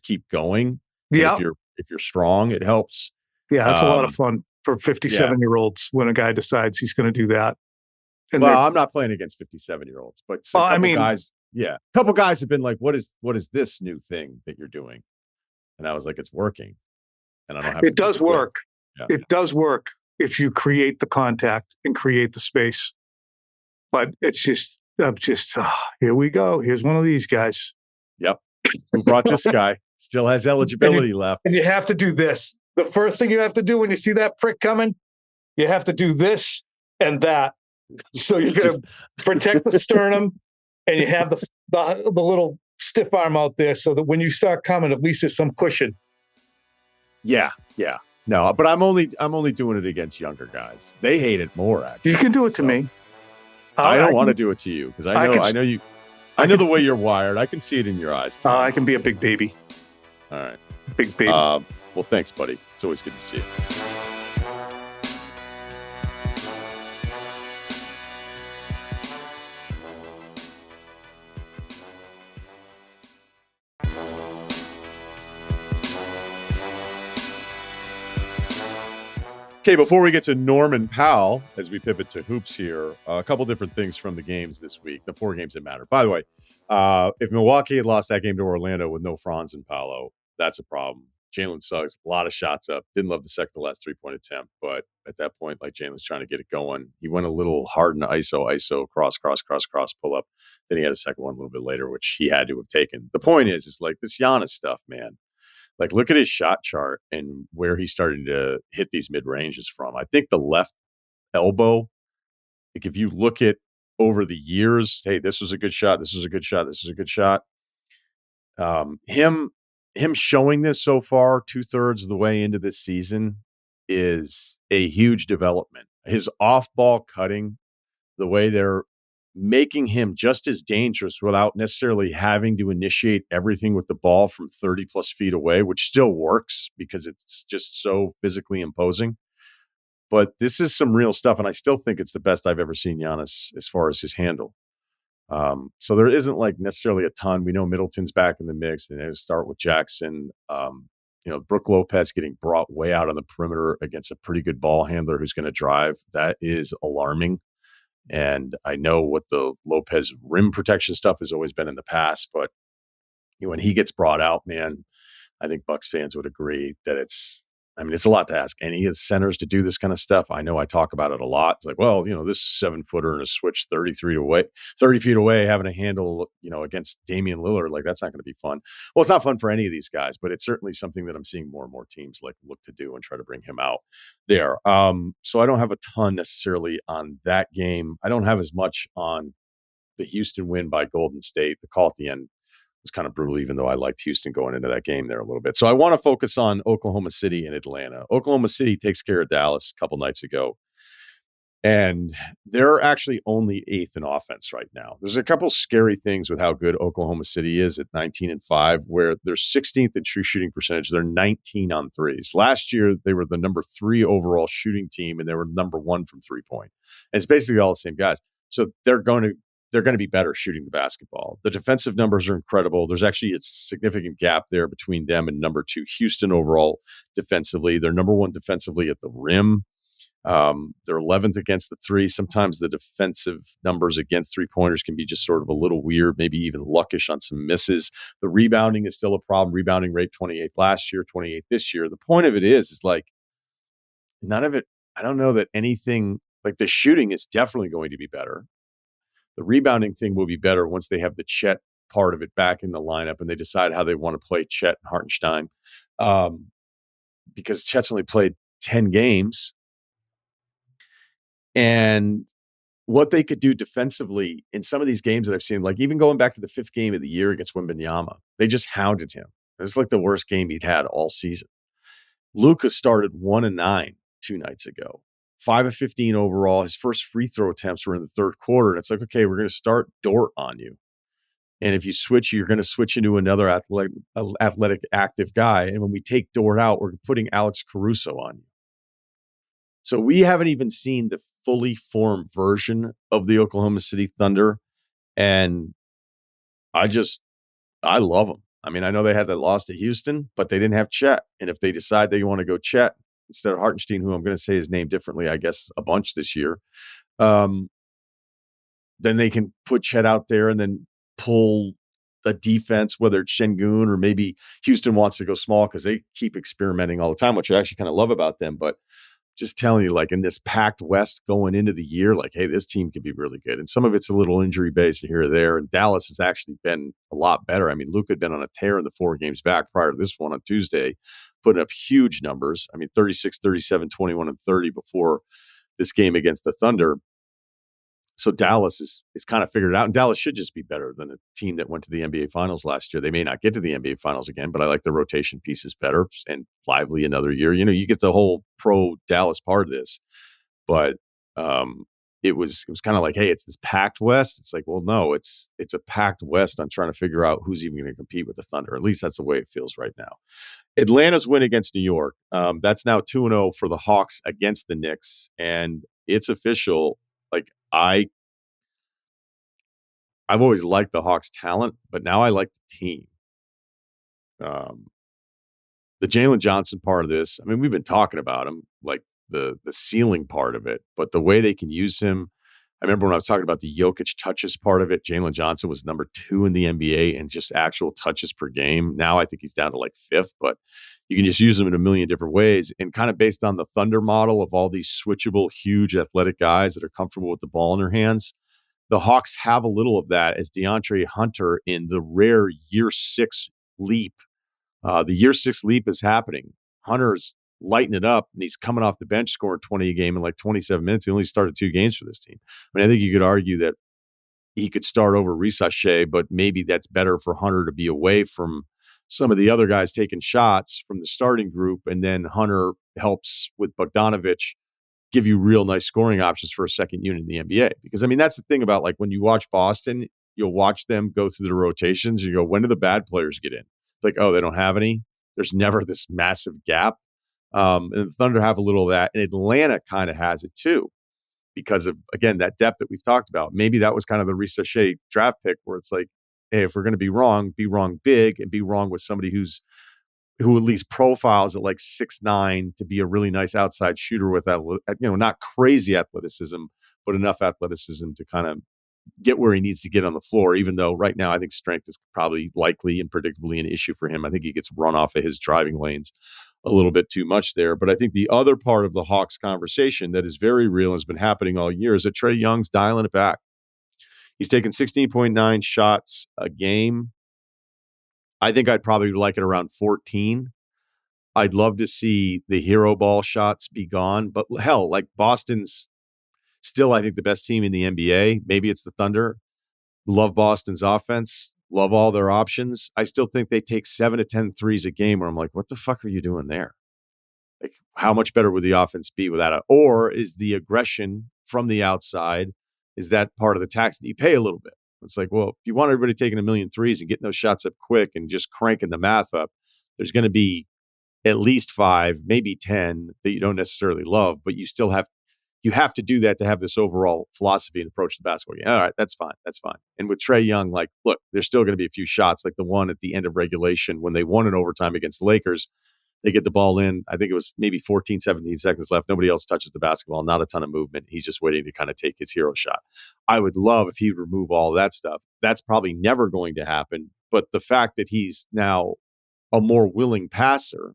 keep going. Yeah. If you're strong, it helps. Yeah, that's a lot of fun for 57-year-olds when a guy decides he's going to do that. And I'm not playing against 57-year-olds, but a couple guys have been like, what is this new thing that you're doing? And I was like, it's working. And I don't have it does work. Yeah. It does work if you create the contact and create the space. But it's just, here we go. Here's one of these guys. Yep. Who brought this guy? Still has eligibility left. And you have to do this. The first thing you have to do when you see that prick coming, you have to do this and that. So you're going to protect the sternum, and you have the little stiff arm out there so that when you start coming, at least there's some cushion. Yeah. No, but I'm only doing it against younger guys. They hate it more, actually. You can do it to me. I don't want to do it to you because I know the way you're wired. I can see it in your eyes. I can be a big baby. All right. Big baby. Well, thanks, buddy. It's always good to see you. Okay, before we get to Norman Powell, as we pivot to hoops here, a couple different things from the games this week, the 4 games that matter. By the way, if Milwaukee had lost that game to Orlando with no Franz and Paolo, that's a problem. Jalen Suggs, a lot of shots up. Didn't love the second to last 3-point attempt, but at that point, like Jalen's trying to get it going. He went a little hard in ISO, cross, pull up. Then he had a second one a little bit later, which he had to have taken. The point is like this Giannis stuff, man. Like, look at his shot chart and where he's starting to hit these mid-ranges from. I think the left elbow, like if you look at over the years, hey, this was a good shot, this was a good shot, this is a good shot. Him showing this so far, 2/3 of the way into this season, is a huge development. His off-ball cutting, the way they're making him just as dangerous without necessarily having to initiate everything with the ball from 30 plus feet away, which still works because it's just so physically imposing. But this is some real stuff, and I still think it's the best I've ever seen Giannis as far as his handle. So there isn't like necessarily a ton. We know Middleton's back in the mix, and they start with Jackson. Brooke Lopez getting brought way out on the perimeter against a pretty good ball handler who's going to drive. That is alarming. And I know what the Lopez rim protection stuff has always been in the past, but when he gets brought out, man, I think Bucks fans would agree that it's a lot to ask any of the centers to do this kind of stuff. I know I talk about it a lot. It's like, well, this 7-footer and a switch 30 feet away, having a handle, against Damian Lillard, like that's not going to be fun. Well, it's not fun for any of these guys, but it's certainly something that I'm seeing more and more teams like look to do and try to bring him out there. So I don't have a ton necessarily on that game. I don't have as much on the Houston win by Golden State. The call at the end was kind of brutal, even though I liked Houston going into that game there a little bit. So I want to focus on Oklahoma City and Atlanta. Oklahoma City takes care of Dallas a couple nights ago, and they're actually only 8th in offense right now. There's a couple scary things with how good Oklahoma City is at 19-5, where they're 16th in true shooting percentage. They're 19 on threes. Last year, they were the number 3 overall shooting team, and they were number 1 from 3-point. And it's basically all the same guys. So they're going to be better shooting the basketball. The defensive numbers are incredible. There's actually a significant gap there between them and number 2 Houston overall defensively. They're number 1 defensively at the rim. They're 11th against the 3. Sometimes the defensive numbers against 3-pointers can be just sort of a little weird, maybe even luckish on some misses. The rebounding is still a problem. Rebounding rate 28th last year, 28th this year. The point of it is like none of it. I don't know that anything like the shooting is definitely going to be better. The rebounding thing will be better once they have the Chet part of it back in the lineup and they decide how they want to play Chet and Hartenstein. Because Chet's only played 10 games. And what they could do defensively in some of these games that I've seen, like even going back to the 5th game of the year against Wembanyama, they just hounded him. It was like the worst game he'd had all season. Luka started 1-9 2 nights ago. 5 of 15 overall. His first free throw attempts were in the 3rd quarter. And it's like, okay, we're going to start Dort on you. And if you switch, you're going to switch into another athletic, active guy. And when we take Dort out, we're putting Alex Caruso on you. So we haven't even seen the fully formed version of the Oklahoma City Thunder. And I love them. I mean, I know they had that loss to Houston, but they didn't have Chet. And if they decide they want to go Chet instead of Hartenstein, who I'm going to say his name differently, I guess, a bunch this year, then they can put Chet out there and then pull a defense, whether it's Şengün or maybe Houston wants to go small because they keep experimenting all the time, which I actually kind of love about them. But just telling you, like in this packed West going into the year, like, hey, this team could be really good. And some of it's a little injury based here or there. And Dallas has actually been a lot better. I mean, Luka had been on a tear in the 4 games back prior to this one on Tuesday, putting up huge numbers. I mean, 36, 37, 21, and 30 before this game against the Thunder. So Dallas is kind of figured it out. And Dallas should just be better than a team that went to the NBA Finals last year. They may not get to the NBA Finals again, but I like the rotation pieces better. And Lively another year. You get the whole pro Dallas part of this. But it was kind of like, hey, it's this packed West. It's like, well, no, it's a packed West. I'm trying to figure out who's even going to compete with the Thunder. At least that's the way it feels right now. Atlanta's win against New York. That's now 2-0 for the Hawks against the Knicks, and it's official. Like I've always liked the Hawks' talent, but now I like the team. The Jalen Johnson part of this, I mean, we've been talking about him, like the ceiling part of it, but the way they can use him. I remember when I was talking about the Jokic touches part of it, Jalen Johnson was number 2 in the NBA in just actual touches per game. Now I think he's down to like 5th, but you can just use him in a million different ways. And kind of based on the Thunder model of all these switchable, huge athletic guys that are comfortable with the ball in their hands, the Hawks have a little of that as DeAndre Hunter in the rare year 6 leap. The year 6 leap is happening. Hunter's lighting it up, and he's coming off the bench scoring 20 a game in like 27 minutes. He only started 2 games for this team. I mean, I think you could argue that he could start over Russillo, but maybe that's better for Hunter to be away from some of the other guys taking shots from the starting group, and then Hunter helps with Bogdanovic give you real nice scoring options for a second unit in the NBA. Because, I mean, that's the thing about like when you watch Boston, you'll watch them go through the rotations, and you go, when do the bad players get in? Like, oh, they don't have any. There's never this massive gap. And the Thunder have a little of that. And Atlanta kind of has it too, because of, again, that depth that we've talked about. Maybe that was kind of the Russillo draft pick where it's like, hey, if we're going to be wrong big and be wrong with somebody who at least profiles at like 6'9" to be a really nice outside shooter with that, not crazy athleticism, but enough athleticism to kind of get where he needs to get on the floor, even though right now I think strength is probably likely and predictably an issue for him. I think he gets run off of his driving lanes a little bit too much there. But I think the other part of the Hawks conversation that is very real and has been happening all year is that Trae Young's dialing it back. He's taken 16.9 shots a game. I think I'd probably like it around 14. I'd love to see the hero ball shots be gone. But hell, like Boston's still, I think, the best team in the NBA. Maybe it's the Thunder. Love Boston's offense. Love all their options. I still think they take 7 to 10 threes a game where I'm like, what the fuck are you doing there? Like, how much better would the offense be without it? Or is the aggression from the outside, is that part of the tax that you pay a little bit? It's like, well, if you want everybody taking a million threes and getting those shots up quick and just cranking the math up, there's going to be at least 5, maybe 10 that you don't necessarily love, but you still have to do that to have this overall philosophy and approach to the basketball game. All right, that's fine. That's fine. And with Trae Young, like, look, there's still going to be a few shots, like the one at the end of regulation when they won in overtime against the Lakers. They get the ball in. I think it was maybe 14, 17 seconds left. Nobody else touches the basketball. Not a ton of movement. He's just waiting to kind of take his hero shot. I would love if he'd remove all that stuff. That's probably never going to happen. But the fact that he's now a more willing passer,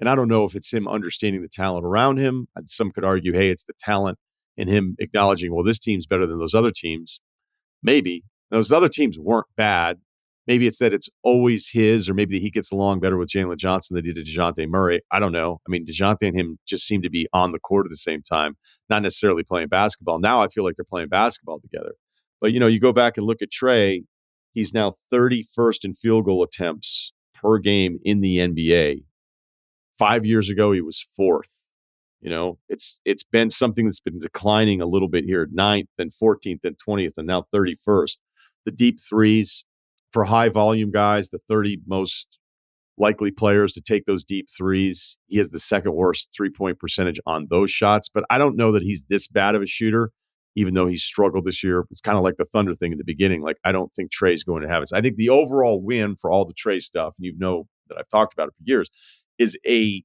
and I don't know if it's him understanding the talent around him. Some could argue, hey, it's the talent and him acknowledging, well, this team's better than those other teams. Maybe. Those other teams weren't bad. Maybe it's that it's always his, or maybe he gets along better with Jalen Johnson than he did DeJounte Murray. I don't know. I mean, DeJounte and him just seem to be on the court at the same time, not necessarily playing basketball. Now I feel like they're playing basketball together. But, you go back and look at Trae. He's now 31st in field goal attempts per game in the NBA. 5 years ago, he was 4th. It's been something that's been declining a little bit here, 9th and 14th and 20th, and now 31st. The deep threes for high volume guys, the 30 most likely players to take those deep threes. He has the second worst 3-point percentage on those shots, but I don't know that he's this bad of a shooter, even though he's struggled this year. It's kind of like the Thunder thing in the beginning. Like, I don't think Trae's going to have it. I think the overall win for all the Trae stuff, and that I've talked about it for years, is a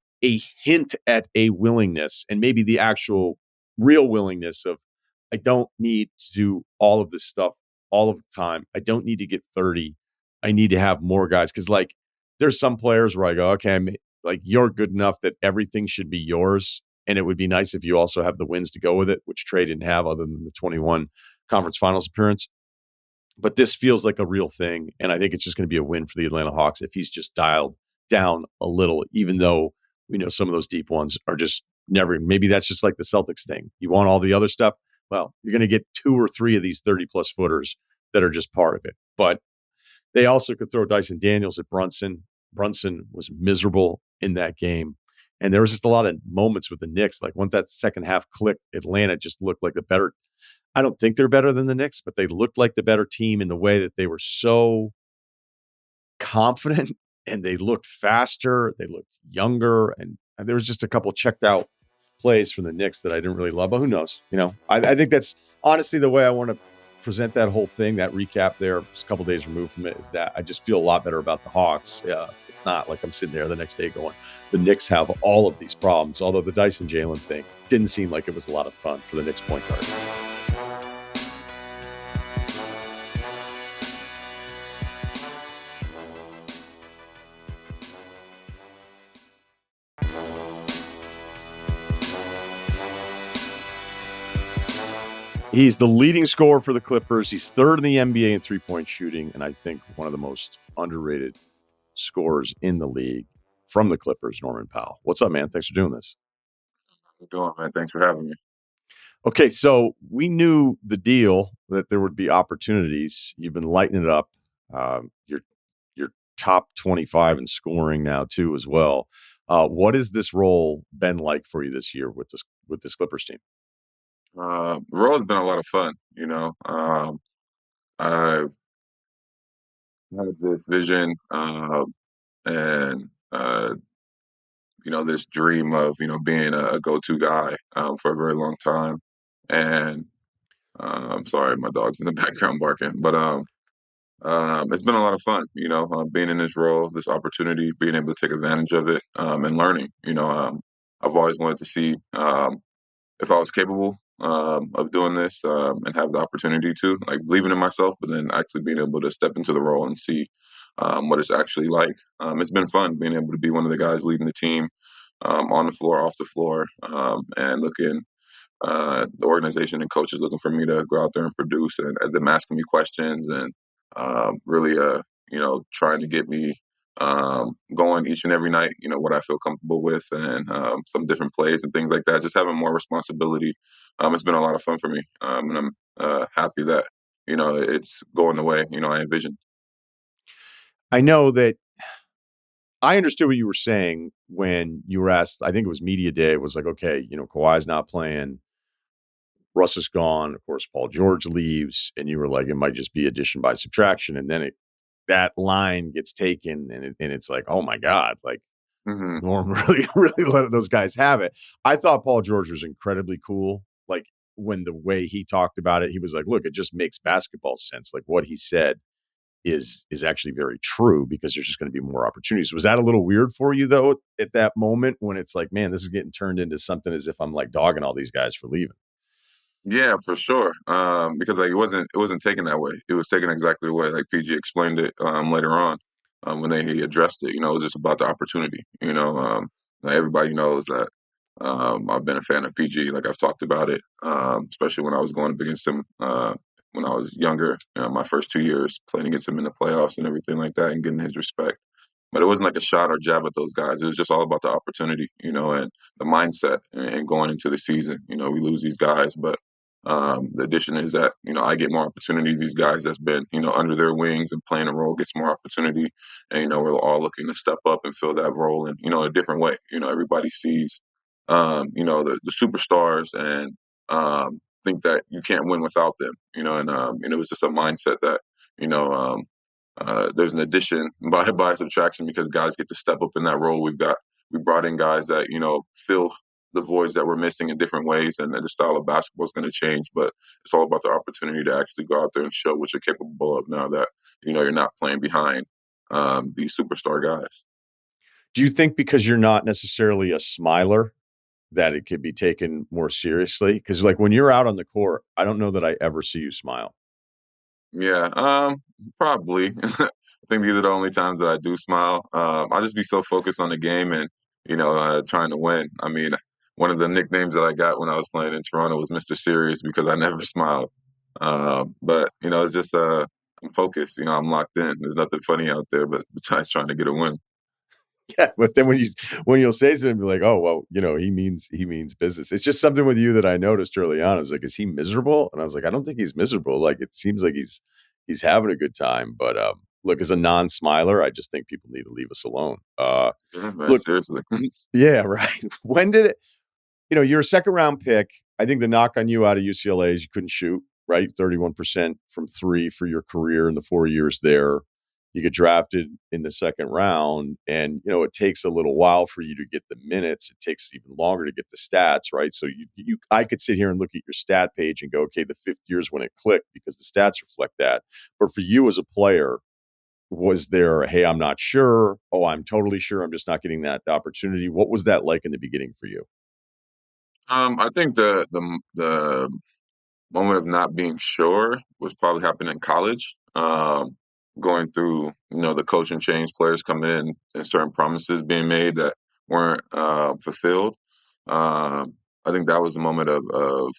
hint at a willingness, and maybe the actual real willingness of, I don't need to do all of this stuff all of the time. I don't need to get 30. I need to have more guys. Because, like, there's some players where I go, okay, you're good enough that everything should be yours. And it would be nice if you also have the wins to go with it, which Trae didn't have other than the 21 conference finals appearance. But this feels like a real thing. And I think it's just going to be a win for the Atlanta Hawks if he's just dialed down a little, even though we know some of those deep ones are just never. Maybe that's just like the Celtics thing. You want all the other stuff? Well, you're going to get 2 or 3 of these 30-plus footers that are just part of it. But they also could throw Dyson Daniels at Brunson. Brunson was miserable in that game. And there was just a lot of moments with the Knicks. Like, once that second half clicked, Atlanta just looked like a better I don't think they're better than the Knicks, but they looked like the better team in the way that they were so confident and they looked faster. They looked younger. And there was just a couple checked out plays from the Knicks that I didn't really love, but who knows? I think that's honestly the way I want to present that whole thing, that recap there, just a couple days removed from it, is that I just feel a lot better about the Hawks. It's not like I'm sitting there the next day going, the Knicks have all of these problems, although the Dyson Jalen thing didn't seem like it was a lot of fun for the Knicks point guard. He's the leading scorer for the Clippers. He's third in the NBA in three-point shooting, and I think one of the most underrated scorers in the league from the Clippers, Norman Powell. What's up, man? Thanks for doing this. How you doing, man? Thanks for having me. Okay, so we knew the deal that there would be opportunities. You've been lighting it up. You're top 25 in scoring now too, as well. What has this role been like for you this year with this Clippers team? The role has been a lot of fun. I've had this vision and this dream of being a go-to guy for a very long time. And I'm sorry, my dog's in the background barking, but it's been a lot of fun. Being in this role, this opportunity, being able to take advantage of it, and learning. I've always wanted to see if I was capable of doing this and have the opportunity to, like, believing in myself, but then actually being able to step into the role and see what it's actually like. It's been fun being able to be one of the guys leading the team on the floor, off the floor, and looking. The organization and coaches looking for me to go out there and produce, and them asking me questions and really, trying to get me going each and every night, what I feel comfortable with, and some different plays and things like that. Just having more responsibility. It's been a lot of fun for me, and I'm happy that it's going the way I envisioned. I know that I understood what you were saying when you were asked. I think it was media day. It was like, okay, Kawhi's not playing. Russ is gone. Of course, Paul George leaves, and you were like, it might just be addition by subtraction. And then that line gets taken, and it's like, oh my God, like Mm-hmm. Norm really let those guys have it. I thought Paul George was incredibly cool. Like, when the way he talked about it, he was like, look, it just makes basketball sense. Like, what he said is actually very true, because there's just going to be more opportunities. Was that a little weird for you though, at that moment, when it's like, man, this is getting turned into something as if I'm like dogging all these guys for leaving? Yeah, for sure. Because like it wasn't taken that way. It was taken exactly the way like PG explained it later on when he addressed it. It was just about the opportunity. Like everybody knows that I've been a fan of PG. Like I've talked about it, especially when I was going up against him when I was younger. My first 2 years playing against him in the playoffs and everything like that, and getting his respect. But it wasn't like a shot or jab at those guys. It was just all about the opportunity, and the mindset and going into the season. We lose these guys, but the addition is that, I get more opportunity. These guys that's been, under their wings and playing a role gets more opportunity. And, we're all looking to step up and fill that role in, a different way. Everybody sees, the superstars and think that you can't win without them, and it was just a mindset that, there's an addition by subtraction, because guys get to step up in that role. We brought in guys that, fill the voids that we're missing in different ways, and the style of basketball is going to change. But it's all about the opportunity to actually go out there and show what you're capable of now that you're not playing behind these superstar guys. Do you think because you're not necessarily a smiler that it could be taken more seriously? Because like when you're out on the court, I don't know that I ever see you smile. Yeah, probably. I think these are the only times that I do smile. I'll just be so focused on the game and, trying to win. I mean, one of the nicknames that I got when I was playing in Toronto was Mr. Serious, because I never smiled. But, it's just I'm focused. I'm locked in. There's nothing funny out there but besides trying to get a win. Yeah, but then when you'll say something, be like, oh well, he means business. It's just something with you that I noticed early on. I was like, is he miserable? And I was like, I don't think he's miserable. Like, it seems like he's having a good time. But look, as a non-smiler, I just think people need to leave us alone. Yeah, man, Look, seriously. yeah, right. When did it? You're a second round pick. I think the knock on you out of UCLA is you couldn't shoot, right? 31% from three for your career in the 4 years there. You get drafted in the second round, and it takes a little while for you to get the minutes. It takes even longer to get the stats, right? So I could sit here and look at your stat page and go, okay, the fifth year is when it clicked because the stats reflect that. But for you as a player, was there, hey, I'm not sure. Oh, I'm totally sure. I'm just not getting that opportunity. What was that like in the beginning for you? I think the moment of not being sure was probably happening in college. Going through, the coaching change, players coming in, and certain promises being made that weren't fulfilled. I think that was a moment of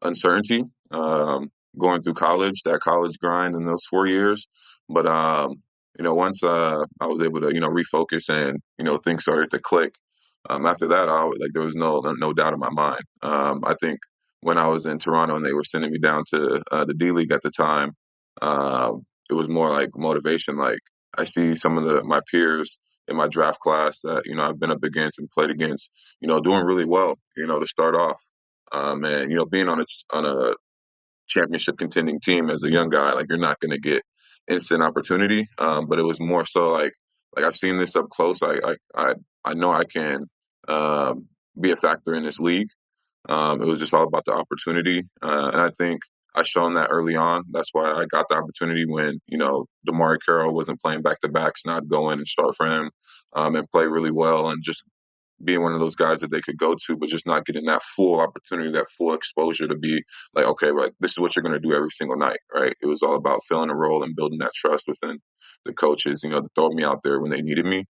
uncertainty, going through college, that college grind in those 4 years. But once I was able to, refocus and things started to click. After that, there was no doubt in my mind. I think when I was in Toronto and they were sending me down to the D League at the time, it was more like motivation. Like I see some of my peers in my draft class that I've been up against and played against, doing really well. To start off. And being on a championship contending team as a young guy, like you're not going to get instant opportunity. But it was more so like I've seen this up close. I know I can be a factor in this league. It was just all about the opportunity, and I think I shown that early on. That's why I got the opportunity when DeMar Carroll wasn't playing back to backs, not go in and start for him, and play really well, and just being one of those guys that they could go to, but just not getting that full opportunity, that full exposure to be like, okay, right, this is what you're going to do every single night, right? It was all about filling a role and building that trust within the coaches, to throw me out there when they needed me.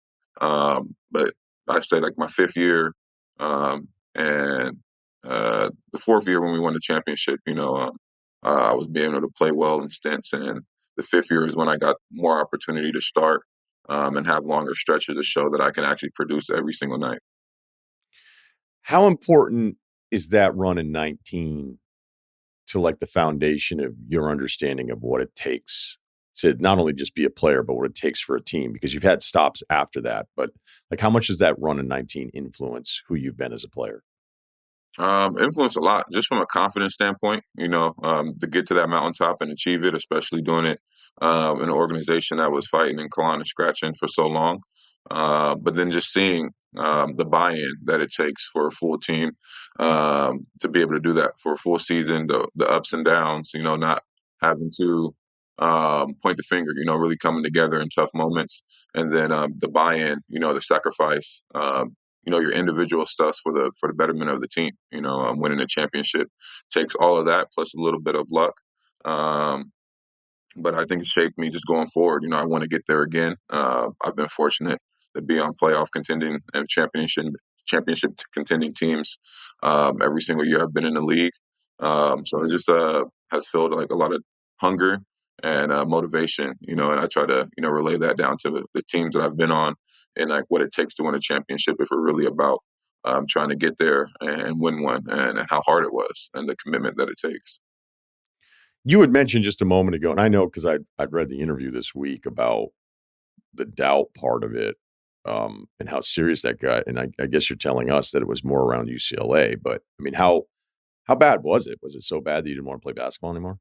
But I say like my fifth year, and the fourth year when we won the championship, I was being able to play well in stints, and the fifth year is when I got more opportunity to start, and have longer stretches to show that I can actually produce every single night. How important is that run in 19 to like the foundation of your understanding of what it takes to not only just be a player, but what it takes for a team? Because you've had stops after that, but like how much does that run in 19 influence who you've been as a player? Influence a lot, just from a confidence standpoint, to get to that mountaintop and achieve it, especially doing it in an organization that was fighting and clawing and scratching for so long. But then just seeing the buy-in that it takes for a full team, to be able to do that for a full season, the ups and downs, not having to point the finger, really coming together in tough moments, and then the buy-in, the sacrifice. Your individual stuff for the betterment of the team. Winning a championship takes all of that plus a little bit of luck. But I think it shaped me just going forward. I want to get there again. I've been fortunate to be on playoff contending and championship contending teams every single year I've been in the league. So it just has filled like a lot of hunger and motivation. And I try to relay that down to the teams that I've been on and like what it takes to win a championship if we're really about trying to get there and win one, and how hard it was and the commitment that it takes. You had mentioned just a moment ago, and I know because I'd read the interview this week about the doubt part of it, and how serious that got. And I guess you're telling us that it was more around UCLA, but I mean, how bad was it? Was it so bad that you didn't want to play basketball anymore?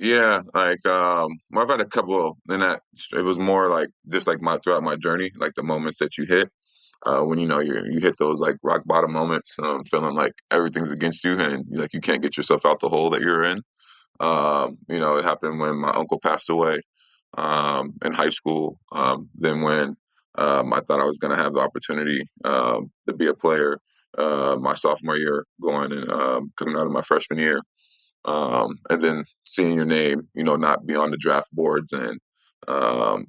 Yeah, like I've had a couple, and that it was more like just like my throughout my journey, like the moments that you hit when you hit those like rock bottom moments, feeling like everything's against you and like you can't get yourself out the hole that you're in. It happened when my uncle passed away in high school. Then when I thought I was going to have the opportunity to be a player my sophomore year, going and coming out of my freshman year, and then seeing your name, not be on the draft boards and um,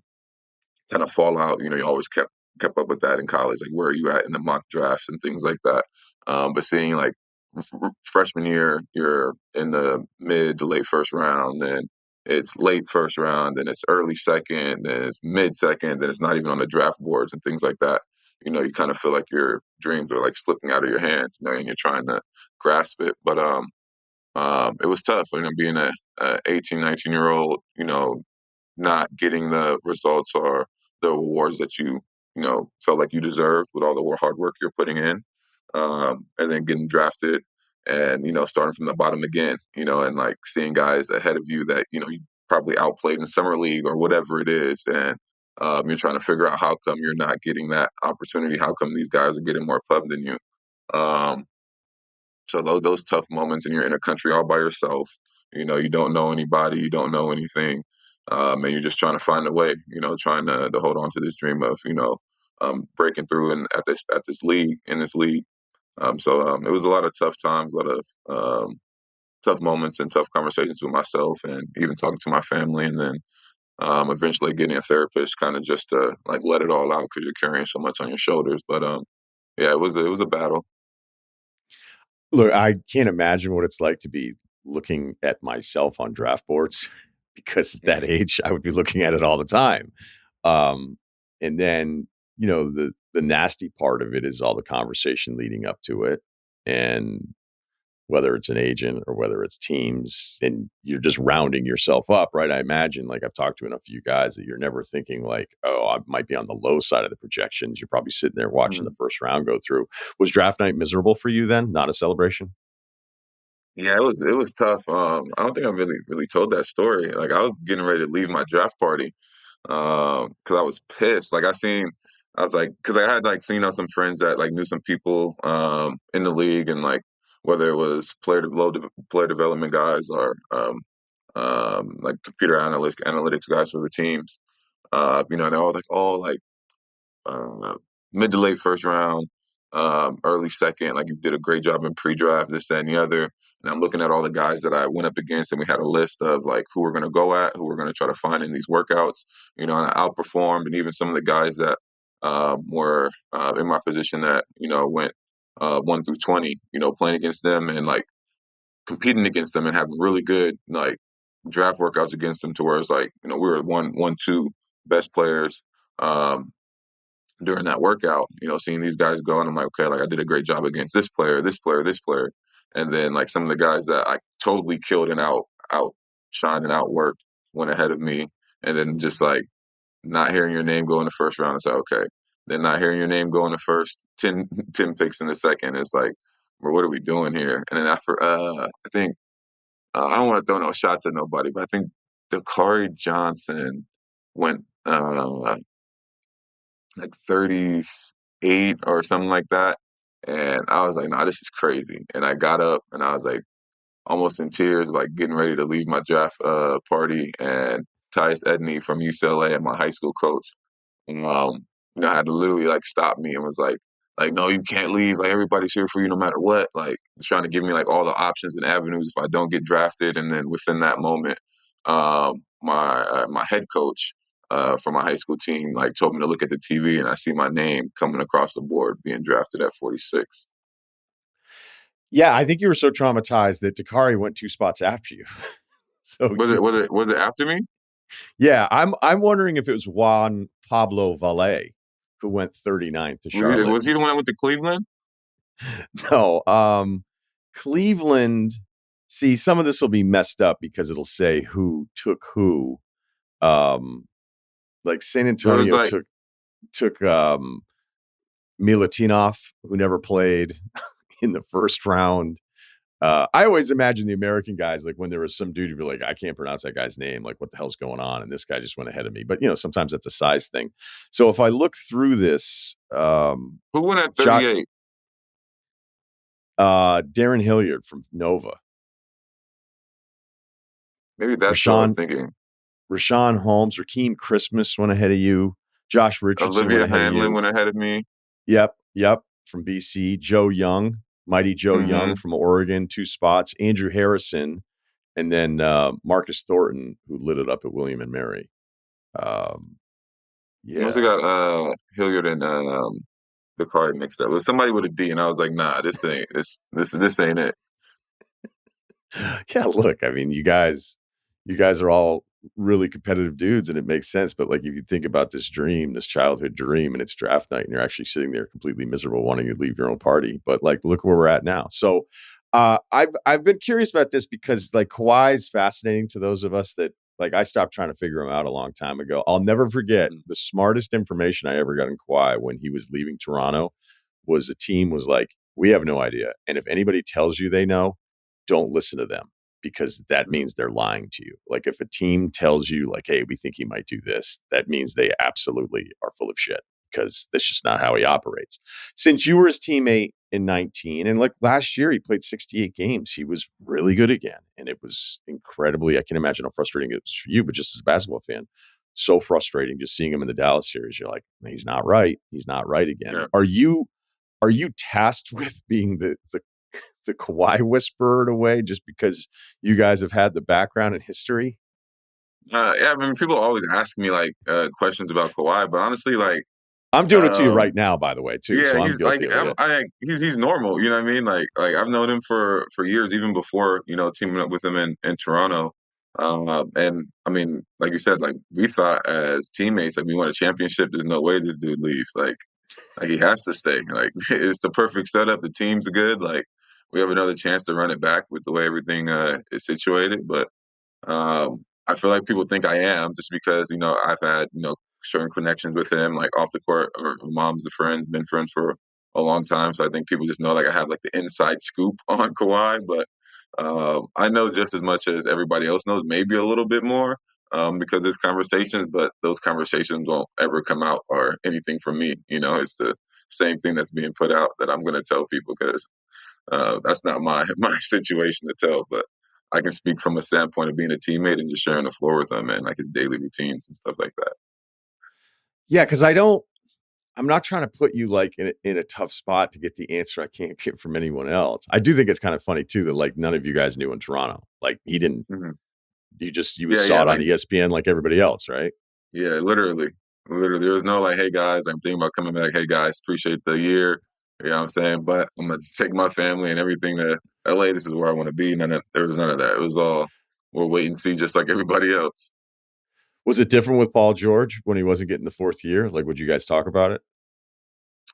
kind of fall out. You always kept up with that in college, like where are you at in the mock drafts and things like that. But seeing like freshman year, you're in the mid to late first round, then it's late first round, then it's early second, then it's mid second, then it's not even on the draft boards and things like that. You kind of feel like your dreams are like slipping out of your hands, and you're trying to grasp it. But it was tough, being a 18, 19-year-old, not getting the results or the awards that you felt like you deserved with all the hard work you're putting in, and then getting drafted. and, starting from the bottom again, and like seeing guys ahead of you that, you probably outplayed in summer league or whatever it is. And you're trying to figure out how come you're not getting that opportunity. How come these guys are getting more pub than you? Um, so those tough moments, and you're in a country all by yourself, you don't know anybody, you don't know anything. And you're just trying to find a way, trying to hold on to this dream of, breaking through and at this league, in this league. So it was a lot of tough times, a lot of tough moments and tough conversations with myself, and even talking to my family, and then eventually getting a therapist, kind of just to like let it all out because you're carrying so much on your shoulders. But yeah, it was a battle. Look, I can't imagine what it's like to be looking at myself on draft boards because at that Mhm. age, I would be looking at it all the time. Um, and then, the nasty part of it is all the conversation leading up to it. And whether it's an agent or whether it's teams, and you're just rounding yourself up, right? I imagine, like I've talked to a few guys, that you're never thinking like, oh, I might be on the low side of the projections. You're probably sitting there watching the first round go through. Was draft night miserable for you then? Not a celebration? Yeah, it was tough. I don't think I really told that story. Like I was getting ready to leave my draft party, because I was pissed. Like I was like, because I had like seen some friends that like knew some people in the league, and like whether it was player development guys or like computer analytics guys for the teams. And they're all like, oh, like uh, mid to late first round, early second. Like you did a great job in pre-draft, this, that, and the other. And I'm looking at all the guys that I went up against, and we had a list of like who we're going to go at, who we're going to try to find in these workouts. And I outperformed, and even some of the guys that were in my position that went 1 through 20. Playing against them and like competing against them and having really good like draft workouts against them, to where it's like we were two best players. Um, During that workout, seeing these guys go, and I'm like, okay, like I did a great job against this player, this player, this player. And then like some of the guys that I totally killed and outshined and outworked went ahead of me. And then just like not hearing your name go in the first round, it's like, okay. Then not hearing your name go in the first 10 picks in the second, it's like, well, what are we doing here? And then after, I think, I don't want to throw no shots at nobody, but I think Dakari Johnson went like 38 or something like that. And I was like, nah, this is crazy. And I got up and I was like almost in tears, like getting ready to leave my draft party. And Tyus Edney from UCLA, and my high school coach, had to literally like stop me and was like, no, you can't leave. Like everybody's here for you no matter what. Like trying to give me like all the options and avenues if I don't get drafted. And then within that moment, my head coach for my high school team like told me to look at the TV, and I see my name coming across the board being drafted at 46. Yeah, I think you were so traumatized that Dakari went 2 spots after you. So Was it after me? yeah, I'm wondering if it was Juan Pablo Valle who went 39th to Charlotte. Was he the one that went to Cleveland? No, Cleveland. See, some of this will be messed up because it'll say who took who. Like San There was Antonio like took Milutinov, who never played, in the first round. I always imagine the American guys, like when there was some dude who'd be like, I can't pronounce that guy's name. Like, what the hell's going on? And this guy just went ahead of me. But, sometimes that's a size thing. So if I look through this, who went at 38? Darren Hilliard from Nova. Maybe that's what I was thinking. Rashawn Holmes, Rakeem Christmas went ahead of you. Josh Richardson Olivia went ahead of Hanlon you. went ahead of me. Yep, from BC. Joe Young, mighty Joe Young from Oregon, 2 spots. Andrew Harrison, and then Marcus Thornton, who lit it up at William and Mary. You must have got Hilliard and the card mixed up. It was somebody with a D, and I was like, nah, this ain't it. Yeah, look, I mean, you guys are all really competitive dudes, and it makes sense. But like, if you think about this dream, this childhood dream, and it's draft night, and you're actually sitting there completely miserable, wanting to leave your own party. But like, look where we're at now. So, I've been curious about this because like Kawhi is fascinating to those of us that like I stopped trying to figure him out a long time ago. I'll never forget the smartest information I ever got in Kawhi when he was leaving Toronto was a team was like, we have no idea. And if anybody tells you they know, don't listen to them because that means they're lying to you. Like if a team tells you like, hey, we think he might do this, that means they absolutely are full of shit because that's just not how he operates. Since you were his teammate in 19 and like last year, he played 68 games. He was really good again. And it was incredibly, I can imagine how frustrating it was for you, but just as a basketball fan, so frustrating just seeing him in the Dallas series. You're like, he's not right. He's not right again. Yeah. Are you tasked with being the Kawhi whisperer in a way, just because you guys have had the background and history? Yeah, I mean, people always ask me like questions about Kawhi, but honestly, like, I'm doing it to you right now, by the way, too. yeah, So I'm he's like, guilty of it. he's normal. You know what I mean? Like I've known him for years, even before teaming up with him in Toronto. And I mean, like you said, like we thought as teammates, like we won a championship. There's no way this dude leaves. Like he has to stay. Like it's the perfect setup. The team's good. Like we have another chance to run it back with the way everything is situated. But I feel like people think I am just because I've had certain connections with him, like off the court, or mom's the friends, been friends for a long time. So I think people just know like I have like the inside scoop on Kawhi. But I know just as much as everybody else knows, maybe a little bit more. Because there's conversations, but those conversations won't ever come out or anything from me. It's the same thing that's being put out that I'm going to tell people because that's not my situation to tell. But I can speak from a standpoint of being a teammate and just sharing the floor with him and like his daily routines and stuff like that. Yeah, because I'm not trying to put you like in a tough spot to get the answer I can't get from anyone else. I do think it's kind of funny too that like none of you guys knew in Toronto. Like he didn't. Mm-hmm. You Yeah, saw it on like ESPN like everybody else, right? yeah, literally. There was no like, hey guys, I'm thinking about coming back. Hey guys, appreciate the year. You know what I'm saying? But I'm gonna take my family and everything to LA. This is where I want to be. There was none of that. It was all we'll wait and see, just like everybody else. Was it different with Paul George when he wasn't getting the fourth year? Like, would you guys talk about it?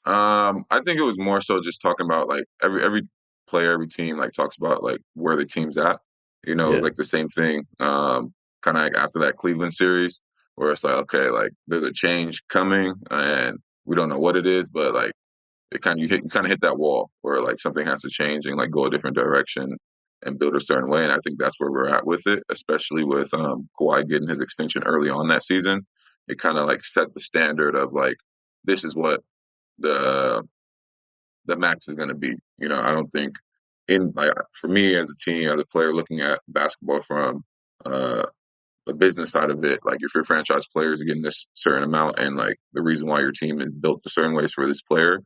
I think it was more so just talking about like every player, every team like talks about like where the team's at. Yeah. Like the same thing. Kind of like after that Cleveland series, where it's like, okay, like there's a change coming, and we don't know what it is, but like you kind of hit that wall where like something has to change and like go a different direction and build a certain way. And I think that's where we're at with it, especially with Kawhi getting his extension early on that season. It kind of like set the standard of like this is what the max is going to be. I don't think in like for me as a team, as a player looking at basketball from uh, the business side of it, like if your franchise player is getting this certain amount and like the reason why your team is built a certain ways for this player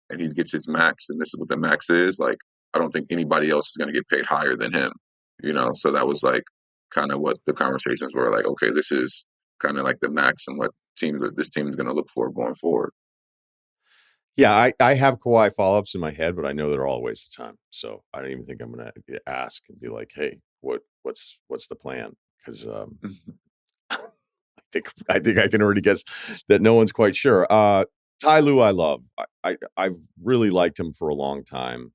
and he gets his max and this is what the max is, like I don't think anybody else is going to get paid higher than him. So that was like kind of what the conversations were like, okay, this is kind of like the max and what this team is going to look for going forward. Yeah, I have Kawhi follow-ups in my head, but I know they're all a waste of time. So I don't even think I'm going to ask and be like, "Hey, what's the plan?" Because I think I can already guess that no one's quite sure. Ty Lue, I love. I've really liked him for a long time.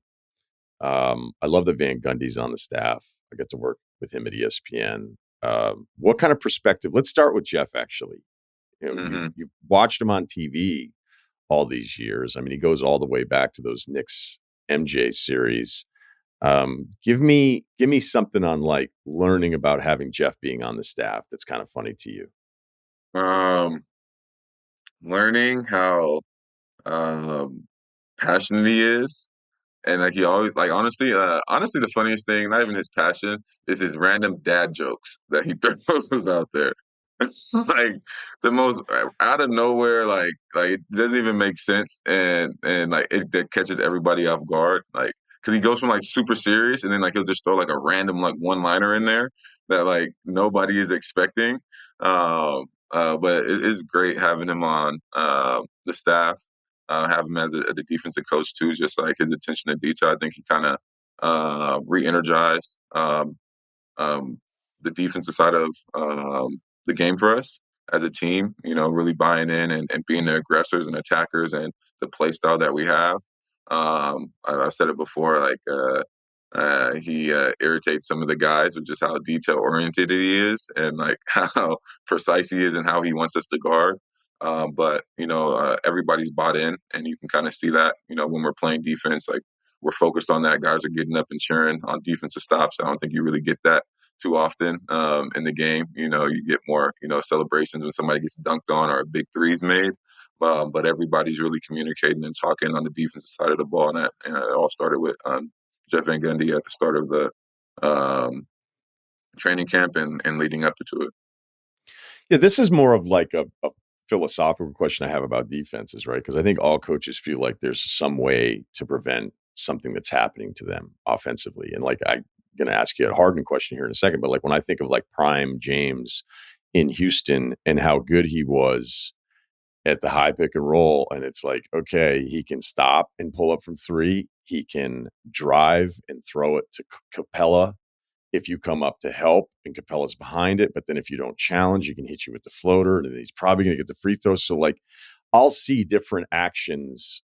I love that Van Gundy's on the staff. I get to work with him at ESPN. What kind of perspective? Let's start with Jeff. Actually, Mm-hmm. you watched him on TV all these years. I mean, he goes all the way back to those Knicks MJ series. Give me something on like learning about having Jeff being on the staff that's kind of funny to you. Learning how um, passionate he is. And like he always like honestly the funniest thing, not even his passion, is his random dad jokes that he throws out there. It's like the most out of nowhere, like it doesn't even make sense, and like it that catches everybody off guard, like because he goes from like super serious, and then like he'll just throw like a random like one liner in there that like nobody is expecting. But it is great having him on the staff, have him as the defensive coach too. Just like his attention to detail, I think he kind of re-energized um, the defensive side of the game for us as a team. Really buying in and being the aggressors and attackers and the play style that we have. I've said it before, like he irritates some of the guys with just how detail oriented he is and like how precise he is and how he wants us to guard. But everybody's bought in, and you can kind of see that. When we're playing defense, like we're focused on that. Guys are getting up and cheering on defensive stops. I don't think you really get that too often in the game. You get more celebrations when somebody gets dunked on or a big three's made. But everybody's really communicating and talking on the defensive side of the ball, and it all started with Jeff Van Gundy at the start of the training camp and leading up to it. Yeah, this is more of like a philosophical question I have about defenses, right? Because I think all coaches feel like there's some way to prevent something that's happening to them offensively. And like I'm going to ask you a Harden question here in a second, but like when I think of like prime James in Houston and how good he was at the high pick and roll, and it's like, okay, he can stop and pull up from three. He can drive and throw it to Capella if you come up to help and Capella's behind it. But then if you don't challenge, he can hit you with the floater, and he's probably going to get the free throw. So like I'll see different actions.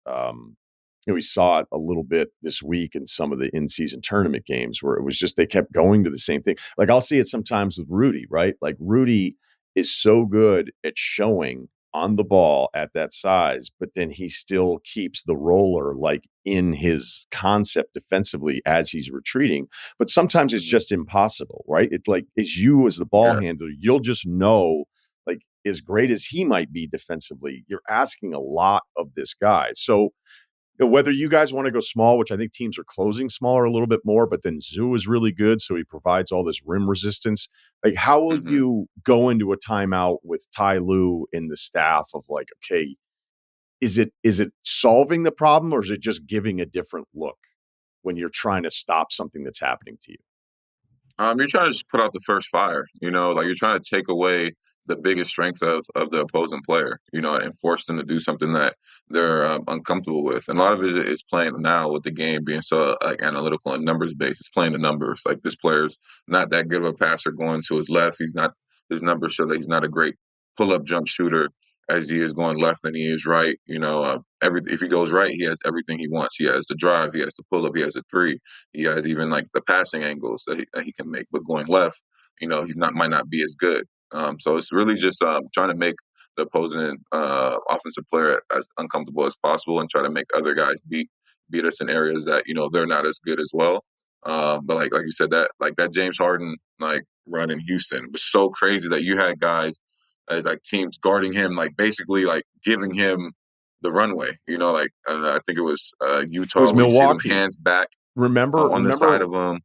We saw it a little bit this week in some of the in-season tournament games where it was just they kept going to the same thing. Like I'll see it sometimes with Rudy, right? Like Rudy is so good at showing on the ball at that size, but then he still keeps the roller like in his concept defensively as he's retreating. But sometimes it's just impossible, right? It's like as you as the ball handler, you'll just know, like as great as he might be defensively, you're asking a lot of this guy. So whether you guys want to go small, which I think teams are closing smaller a little bit more, but then Zoo is really good, so he provides all this rim resistance. Like, how will you go into a timeout with Ty Lue in the staff of like, okay, is it solving the problem, or is it just giving a different look when you're trying to stop something that's happening to you? You're trying to just put out the first fire, like you're trying to take away the biggest strength of the opposing player, and force them to do something that they're uncomfortable with. And a lot of it is playing now with the game being so like analytical and numbers based. It's playing the numbers. Like this player's not that good of a passer going to his left. His numbers show that he's not a great pull up jump shooter as he is going left than he is right. If he goes right, he has everything he wants. He has the drive, he has the pull up, he has the three, he has even like the passing angles that he can make. But going left, might not be as good. So it's really just trying to make the opposing offensive player as uncomfortable as possible and try to make other guys beat us in areas that they're not as good as well. But like you said, that James Harden like run in Houston was so crazy that you had guys like teams guarding him, like basically like giving him the runway. I think it was Utah. It was where you see them Milwaukee. hands back Remember on the side of them.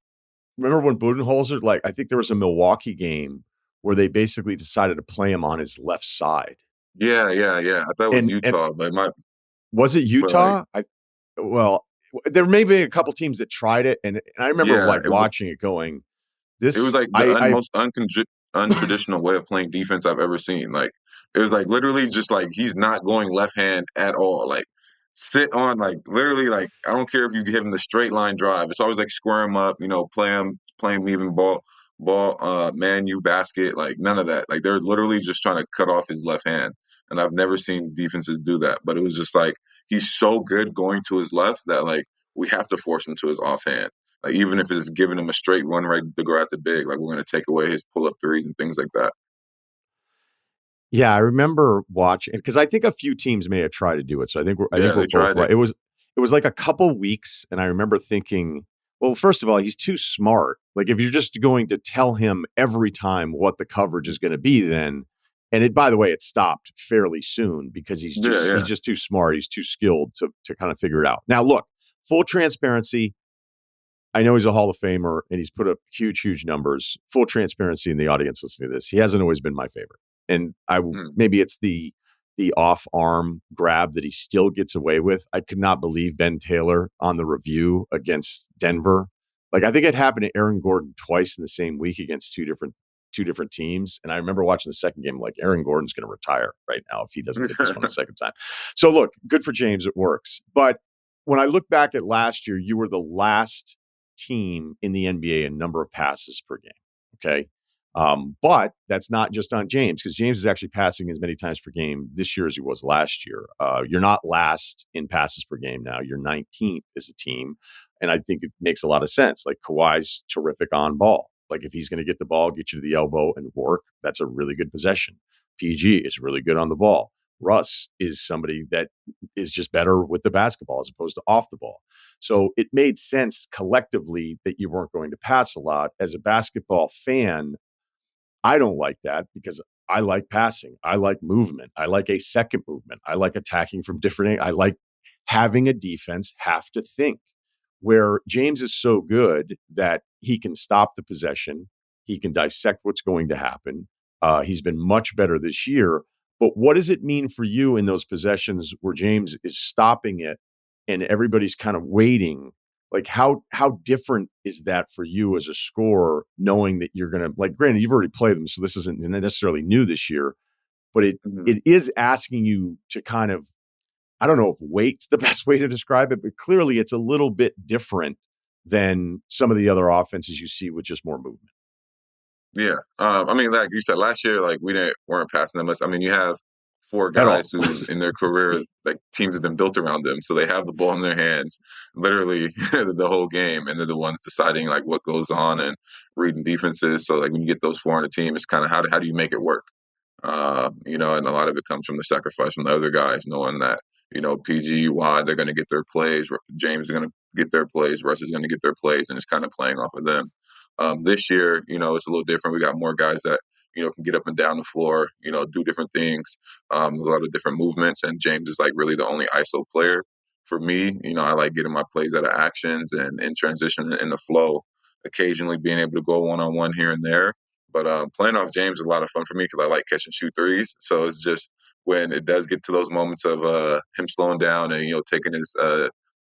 Remember when Budenholzer, like I think there was a Milwaukee game where they basically decided to play him on his left side. Yeah. I thought it was Utah, but was it Utah? There may be a couple teams that tried it, and I remember watching it going, this. It was like the most untraditional way of playing defense I've ever seen. Like it was like literally just like he's not going left hand at all. Like sit on like literally like I don't care if you give him the straight line drive. It's always like square him up, play him even ball man you basket, like none of that. Like they're literally just trying to cut off his left hand. And I've never seen defenses do that. But it was just like he's so good going to his left that like we have to force him to his offhand. Like even if it's giving him a straight run right to go at the big, like we're going to take away his pull up threes and things like that. Yeah, I remember watching because I think a few teams may have tried to do it. So I think we're both right. It was like a couple weeks, and I remember thinking, well, first of all, he's too smart. Like if you're just going to tell him every time what the coverage is going to be, then by the way, it stopped fairly soon because he's just too smart. He's too skilled to kind of figure it out. Now, look, full transparency. I know he's a Hall of Famer and he's put up huge numbers. Full transparency in the audience listening to this. He hasn't always been my favorite. And maybe it's the off arm grab that he still gets away with. I could not believe Ben Taylor on the review against Denver. Like I think it happened to Aaron Gordon twice in the same week against two different teams. And I remember watching the second game, like Aaron Gordon's going to retire right now if he doesn't get this one a second time. So look, good for James. It works. But when I look back at last year, you were the last team in the NBA in number of passes per game. Okay. But that's not just on James because James is actually passing as many times per game this year as he was last year. You're not last in passes per game now. You're 19th as a team. And I think it makes a lot of sense. Like Kawhi's terrific on ball. Like if he's going to get the ball, get you to the elbow and work, that's a really good possession. PG is really good on the ball. Russ is somebody that is just better with the basketball as opposed to off the ball. So it made sense collectively that you weren't going to pass a lot. As a basketball fan, I don't like that because I like passing. I like movement. I like a second movement. I like attacking from different. I like having a defense have to think. Where James is so good that he can stop the possession, he can dissect what's going to happen. He's been much better this year. But what does it mean for you in those possessions where James is stopping it and everybody's kind of waiting? Like how different is that for you as a scorer, knowing that you're going to, like, granted, you've already played them, so this isn't necessarily new this year, but it is asking you to kind of, I don't know if weight's the best way to describe it, but clearly it's a little bit different than some of the other offenses you see with just more movement. Yeah. I mean, like you said, last year, like weren't passing that much. I mean, you have four At all. guys who in their career, like teams have been built around them. So they have the ball in their hands literally the whole game. And they're the ones deciding like what goes on and reading defenses. So like when you get those four on the team, it's kind of how do you make it work? And a lot of it comes from the sacrifice from the other guys, knowing that, PGY, they're going to get their plays. James is going to get their plays. Russ is going to get their plays, and it's kind of playing off of them. This year, it's a little different. We got more guys that, can get up and down the floor, do different things. There's a lot of different movements, and James is like really the only ISO player. For me, I like getting my plays out of actions and in transition in the flow, occasionally being able to go one-on-one here and there. But playing off James is a lot of fun for me because I like catch and shoot threes. So it's just when it does get to those moments of him slowing down and taking his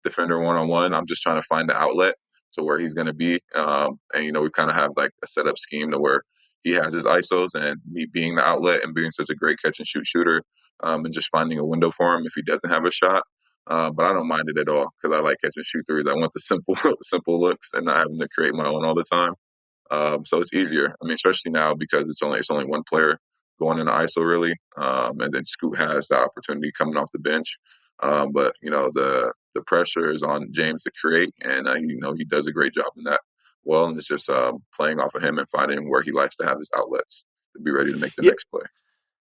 defender one-on-one, I'm just trying to find the outlet to where he's going to be. And we kind of have like a setup scheme to where he has his ISOs and me being the outlet and being such a great catch and shoot shooter, and just finding a window for him if he doesn't have a shot. But I don't mind it at all because I like catch and shoot threes. I want the simple looks and not having to create my own all the time. So it's easier. I mean, especially now because it's only one player going into ISO really, and then Scoot has the opportunity coming off the bench. But the pressure is on James to create, and he does a great job in that. Well, and it's just playing off of him and finding where he likes to have his outlets to be ready to make the next play.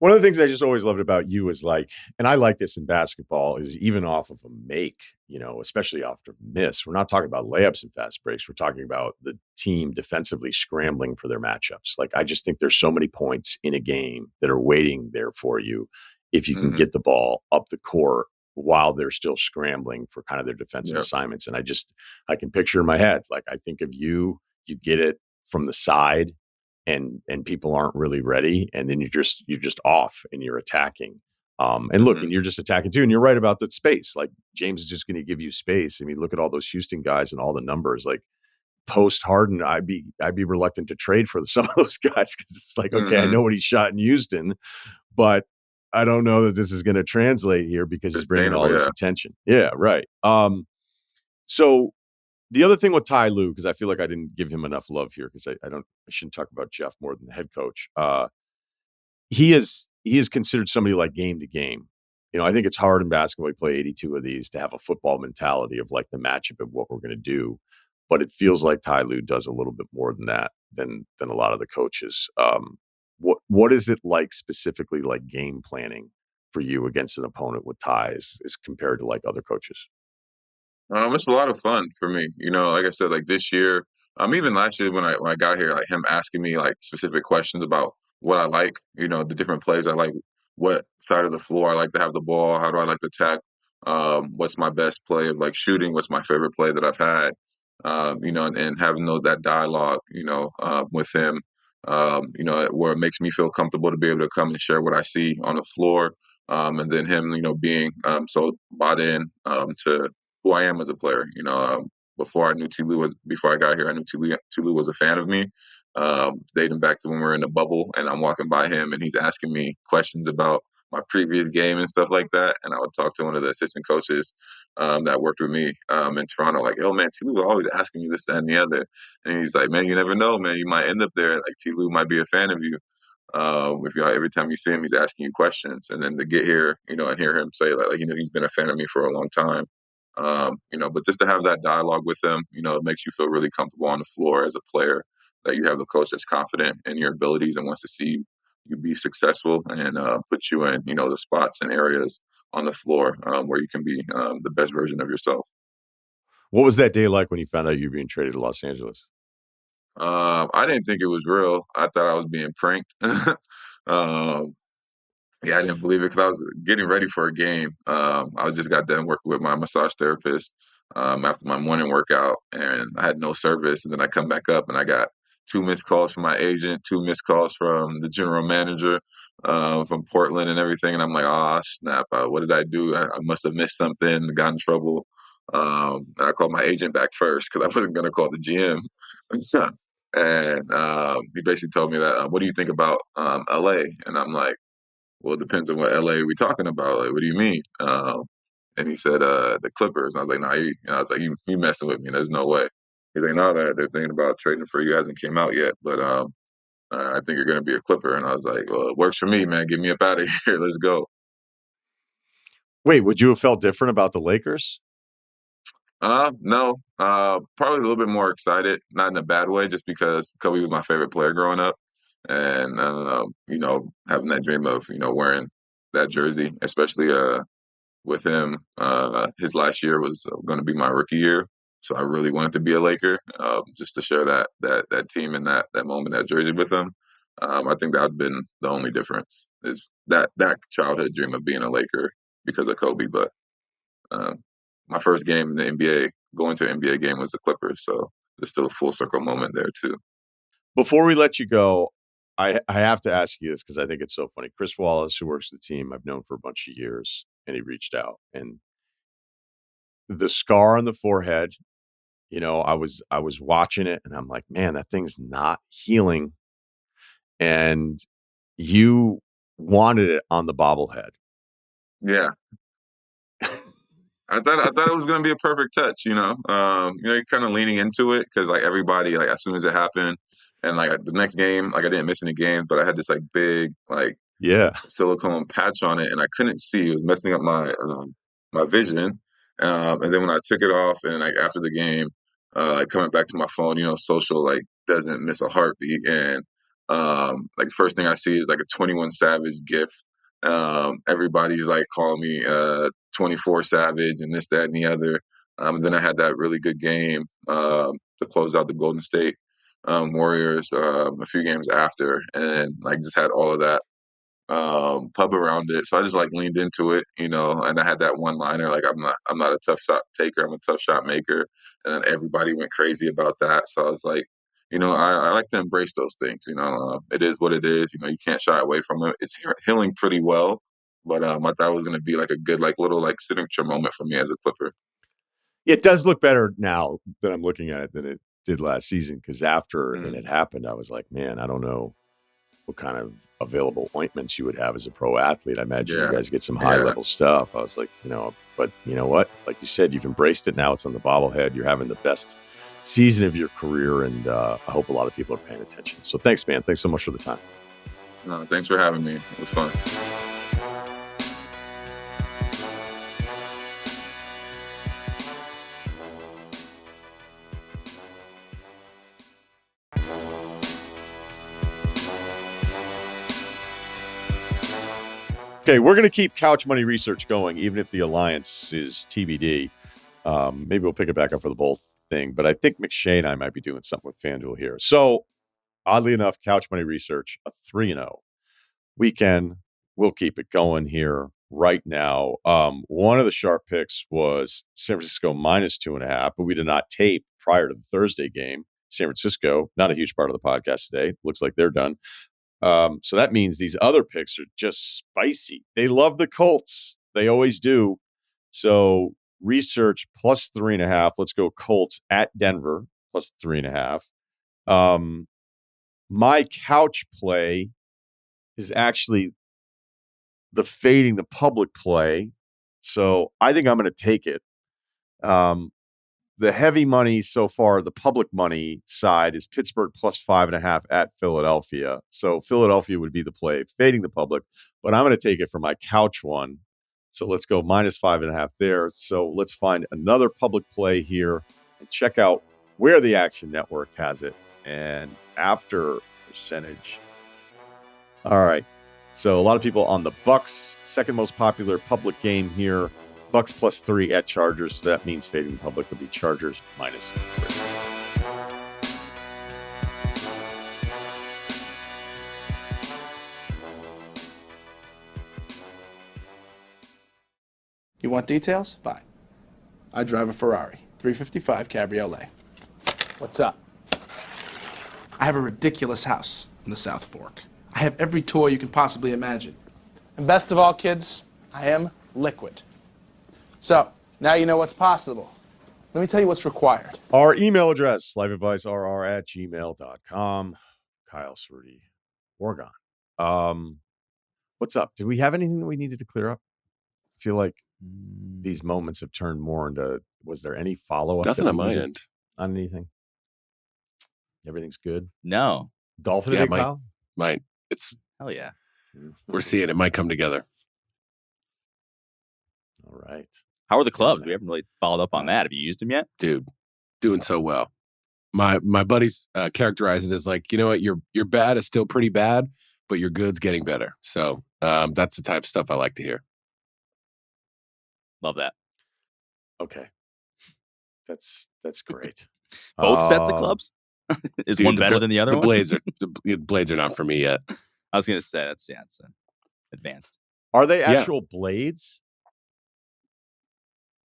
One of the things I just always loved about you is like, and I like this in basketball, is even off of a make, especially after miss, we're not talking about layups and fast breaks. We're talking about the team defensively scrambling for their matchups. Like, I just think there's so many points in a game that are waiting there for you if you can get the ball up the court while they're still scrambling for kind of their defensive assignments. And I can picture in my head, like, I think of you get it from the side, and people aren't really ready, and then you're just off and you're attacking. And look, and you're just attacking too. And you're right about that space. Like, James is just going to give you space. I mean, look at all those Houston guys and all the numbers. Like, post Harden, I'd be reluctant to trade for some of those guys because it's like, okay, I know what he shot in Houston, but I don't know that this is going to translate here because he's bringing all this attention. Yeah, right. So the other thing with Ty Lue, because I feel like I didn't give him enough love here because I shouldn't talk about Jeff more than the head coach. He is considered somebody like game to game. I think it's hard in basketball. We play 82 of these to have a football mentality of like the matchup of what we're going to do. But it feels like Ty Lue does a little bit more than that than a lot of the coaches. What is it like specifically, like game planning for you against an opponent with Ty as compared to like other coaches? It's a lot of fun for me. Like I said, like this year, even last year when I got here, like him asking me like specific questions about what I like, the different plays I like, what side of the floor I like to have the ball, how do I like to attack, what's my best play of like shooting, what's my favorite play that I've had, and having that dialogue, with him, where it makes me feel comfortable to be able to come and share what I see on the floor, and then him, being so bought in to who I am as a player. Before I got here, I knew Tulu was a fan of me, dating back to when we were in the bubble, and I'm walking by him and he's asking me questions about my previous game and stuff like that. And I would talk to one of the assistant coaches that worked with me in Toronto, like, "Oh man, Tulu always asking you this, that, and the other." And he's like, "Man, you never know, man. You might end up there. Like Tulu might be a fan of you." If every time you see him, he's asking you questions, and then to get here, and hear him say like, he's been a fan of me for a long time. But just to have that dialogue with him, it makes you feel really comfortable on the floor as a player, that you have a coach that's confident in your abilities and wants to see you be successful and put you in, the spots and areas on the floor where you can be the best version of yourself. What was that day like when you found out you were being traded to Los Angeles? I didn't think it was real. I thought I was being pranked. um, Yeah, I didn't believe it because I was getting ready for a game. I was just got done working with my massage therapist after my morning workout, and I had no service. And then I come back up, and I got 2 missed calls from my agent, 2 missed calls from the general manager from Portland, and everything. And I'm like, oh snap! What did I do? I must have missed something, got in trouble. And I called my agent back first because I wasn't going to call the GM. And he basically told me that, what do you think about LA? And I'm like, well, it depends on what LA we talking about. Like, what do you mean? And he said, the Clippers. And I was like, nah, you messing with me. There's no way. He's like, no, they're thinking about trading for you. Hasn't came out yet, but I think you're going to be a Clipper. And I was like, well, it works for me, man. Get me up out of here. Let's go. Wait, would you have felt different about the Lakers? No, probably a little bit more excited, not in a bad way, just because Kobe was my favorite player growing up. And, having that dream of, wearing that jersey, especially, with him. His last year was going to be my rookie year, so I really wanted to be a Laker, just to share that team and that moment, that jersey with him. I think that would have been the only difference is that childhood dream of being a Laker because of Kobe. But my first game in the NBA, going to an NBA game, was the Clippers, so there's still a full circle moment there too. Before we let you go, I have to ask you this because I think it's so funny. Chris Wallace, who works the team, I've known for a bunch of years, and he reached out. And the scar on the forehead, I was watching it, and I'm like, man, that thing's not healing. And you wanted it on the bobblehead. Yeah. I thought it was going to be a perfect touch, you're kind of leaning into it because like everybody, like as soon as it happened, and like the next game, like I didn't miss any games, but I had this like big like silicone patch on it, and I couldn't see. It was messing up my vision. And then when I took it off, and like after the game, like coming back to my phone, social like doesn't miss a heartbeat, and like first thing I see is like a 21 Savage gif. Everybody's like calling me 24 Savage and this, that, and the other. And then I had that really good game to close out the Golden State Warriors a few games after, and like just had all of that pub around it. So I just like leaned into it, and I had that one liner like I'm not a tough shot taker, I'm a tough shot maker, and then everybody went crazy about that. So I was like, I like to embrace those things. It is what it is. You can't shy away from it. It's healing pretty well, but I thought it was going to be like a good like little like signature moment for me as a Clipper. It does look better now that I'm looking at it than it did last season, because after it happened, I was like, man, I don't know what kind of available ointments you would have as a pro athlete. I imagine you guys get some high level stuff. I was like, but you know what? Like you said, you've embraced it now. It's on the bobblehead. You're having the best season of your career, and I hope a lot of people are paying attention. So thanks, man. Thanks so much for the time. No, thanks for having me. It was fun. Okay, we're going to keep couch money research going, even if the alliance is TBD. Maybe we'll pick it back up for the bowl thing, but I think McShay and I might be doing something with FanDuel here. So, oddly enough, couch money research, a 3-0 weekend. We'll keep it going here right now. One of the sharp picks was San Francisco -2.5, but we did not tape prior to the Thursday game. San Francisco, not a huge part of the podcast today. Looks like they're done. So that means these other picks are just spicy. They love the Colts. They always do. So research +3.5. Let's go Colts at Denver +3.5. My couch play is actually the fading the public play. So I think I'm going to take it. The heavy money so far, the public money side, is Pittsburgh +5.5 at Philadelphia. So Philadelphia would be the play, fading the public, but I'm going to take it for my couch one. So let's go -5.5 there. So let's find another public play here and check out where the Action Network has it. And after percentage, All right. So a lot of people on the Bucks, second most popular public game here. Bucks +3 at Chargers. So that means fading the public would be Chargers -3. You want details? Fine. I drive a Ferrari 355 Cabriolet. What's up? I have a ridiculous house in the South Fork. I have every toy you can possibly imagine. And best of all, kids, I am liquid. So, now you know what's possible. Let me tell you what's required. Our email address, lifeadvicerr@gmail.com. Kyle, Ceruti, Wargon. What's up? Did we have anything that we needed to clear up? I feel like these moments have turned more into, was there any follow-up? Nothing on my end. On anything? Everything's good? No. Golf today, Kyle? It's Hell yeah. we're seeing it might come together. All right. How are the clubs? We haven't really followed up on that. Have you used them yet? Dude, doing so well. My buddies characterize it as like, you know what, your bad is still pretty bad, but your good's getting better. So that's the type of stuff I like to hear. Love that. Okay. That's great. Both sets of clubs? Is Dude, one better than the other the one? the blades are not for me yet. I was going to say, it's advanced. Are they actual blades?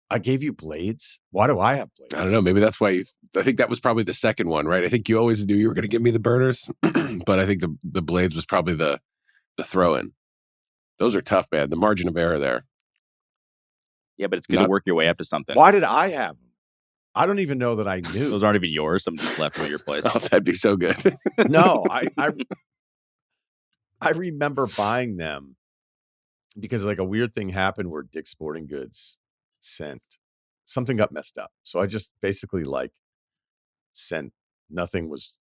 I gave you blades. Why do I have blades? I don't know. Maybe that's why I think that was probably the second one, right? I think you always knew you were going to give me the burners, but I think the blades was probably the throw-in. Those are tough, man. The margin of error there. Yeah, but it's good to work your way up to something. Why did I have them? I don't even know that I knew. Those aren't even yours. Some just left them at your place. Oh, that'd be so good. No, I remember buying them because like a weird thing happened where Dick's Sporting Goods sent something got messed up. So I just basically like sent nothing was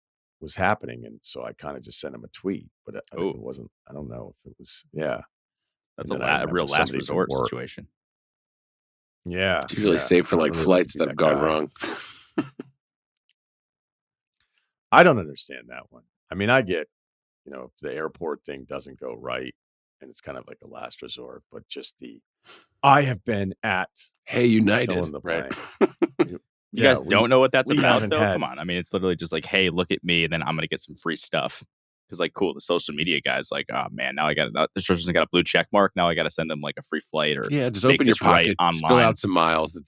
happening. And so I kind of just sent him a tweet, but it wasn't, I don't know if it was, yeah. That's a real last resort situation. Yeah. It's usually safe for like flights that have gone wrong. I don't understand that one. I mean, I get, if the airport thing doesn't go right and it's kind of like a last resort, but just I have been at Hey United, right? You guys don't know what that's about, though? Come on. I mean, it's literally just like, hey, look at me, and then I'm going to get some free stuff. Because, like, cool, the social media guy's like, oh, man, now I got the church hasn't got a blue check mark. Now I got to send them, like, a free flight or just open your pocket, spill out some miles.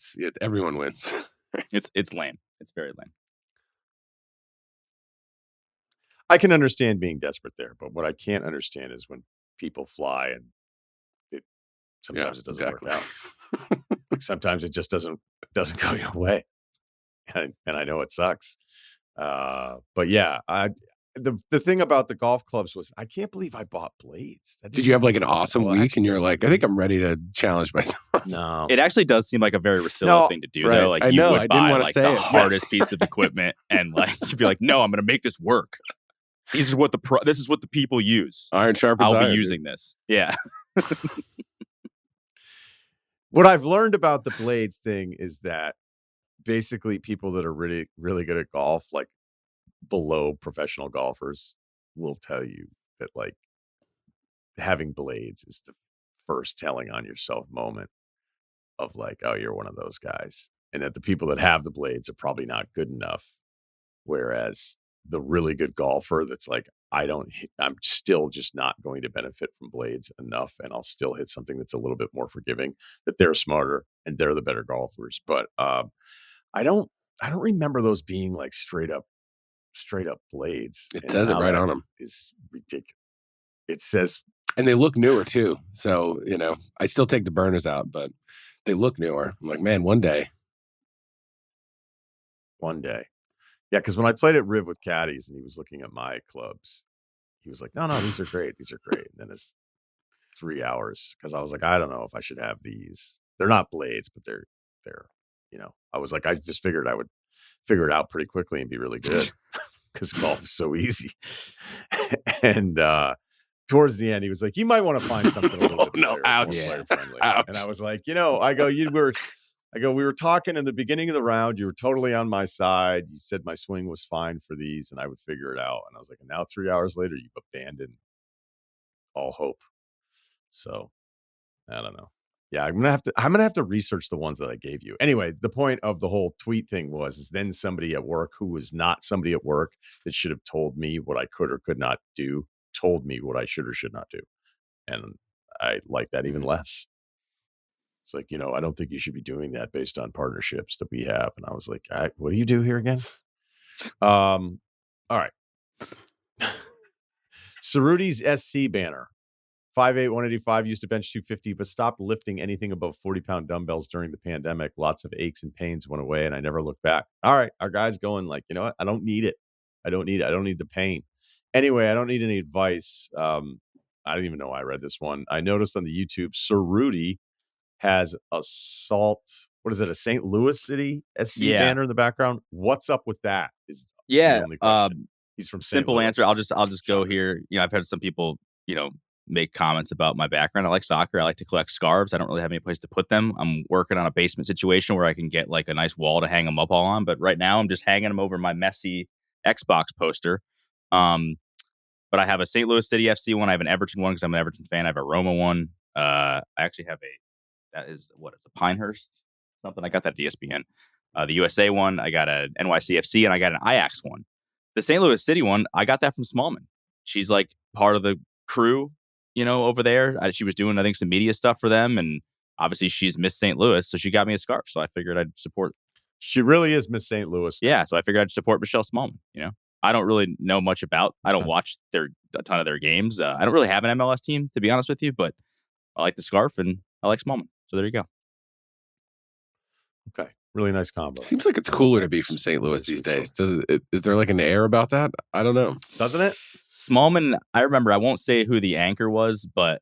Everyone wins. It's lame. It's very lame. I can understand being desperate there, but what I can't understand is when people fly and sometimes it doesn't work out. Like sometimes it just doesn't go your way, and I know it sucks. But yeah, the thing about the golf clubs was I can't believe I bought blades. Did you have like an awesome week and you're like, I think I'm ready to challenge myself? No, it actually does seem like a very Russillo thing to do, though. Like I know, would I didn't buy want to like say the it. hardest piece of equipment, and like you'd be like, no, I'm going to make this work. This is what the people use. Iron sharpens I'll iron, be using this. Yeah. What I've learned about the blades thing is that basically people that are really, really good at golf, like below professional golfers, will tell you that like having blades is the first telling on yourself moment of like, oh, you're one of those guys. And that the people that have the blades are probably not good enough. Whereas the really good golfer that's like, I'm still just not going to benefit from blades enough, and I'll still hit something that's a little bit more forgiving, that they're smarter and they're the better golfers. But I don't remember those being like straight up blades. It says it right on them. Is ridiculous. It says, and they look newer too. So, I still take the burners out, but they look newer. I'm like, man, one day. Yeah, because when I played at Riv with caddies and he was looking at my clubs, he was like, no, these are great. These are great. And then it's 3 hours because I was like, I don't know if I should have these. They're not blades, but they're, I was like, I just figured I would figure it out pretty quickly and be really good because golf is so easy. And towards the end, he was like, you might want to find something a little bit better, player friendly. Ouch. And I was like, we were talking in the beginning of the round. You were totally on my side. You said my swing was fine for these and I would figure it out. And I was like, and now 3 hours later, you've abandoned all hope. So I don't know. Yeah, I'm gonna have to research the ones that I gave you. Anyway, the point of the whole tweet thing is then somebody at work who was not somebody at work that should have told me what I could or could not do, told me what I should or should not do. And I like that even less. It's like, I don't think you should be doing that based on partnerships that we have. And I was like, what do you do here again? All right. Ceruti's SC banner. 5'8", 185, used to bench 250, but stopped lifting anything above 40-pound dumbbells during the pandemic. Lots of aches and pains went away, and I never looked back. All right, our guy's going like, you know what? I don't need it. I don't need it. I don't need the pain. Anyway, I don't need any advice. I didn't even know I read this one. I noticed on the YouTube, Ceruti has a St. Louis City SC banner in the background. What's up with that? Is the only question. He's from St. Simple Louis. Answer. I'll just go here. I've had some people, make comments about my background. I like soccer. I like to collect scarves. I don't really have any place to put them. I'm working on a basement situation where I can get like a nice wall to hang them up all on. But right now I'm just hanging them over my messy Xbox poster. But I have a St. Louis City FC one. I have an Everton one because I'm an Everton fan. I have a Roma one. I actually have it's a Pinehurst something. I got that at ESPN. The USA one, I got an NYCFC, and I got an Ajax one. The St. Louis City one, I got that from Smallman. She's like part of the crew, over there. She was doing, I think, some media stuff for them. And obviously she's Miss St. Louis. So she got me a scarf. So I figured I'd support. She really is Miss St. Louis. Yeah. So I figured I'd support Michelle Smallman. I don't really know much about, I don't watch a ton of their games. I don't really have an MLS team, to be honest with you, but I like the scarf and I like Smallman. So there you go. Okay. Really nice combo. Seems like it's cooler to be from St. Louis these days. Is there like an air about that? I don't know. Doesn't it? Smallman, I remember, I won't say who the anchor was, but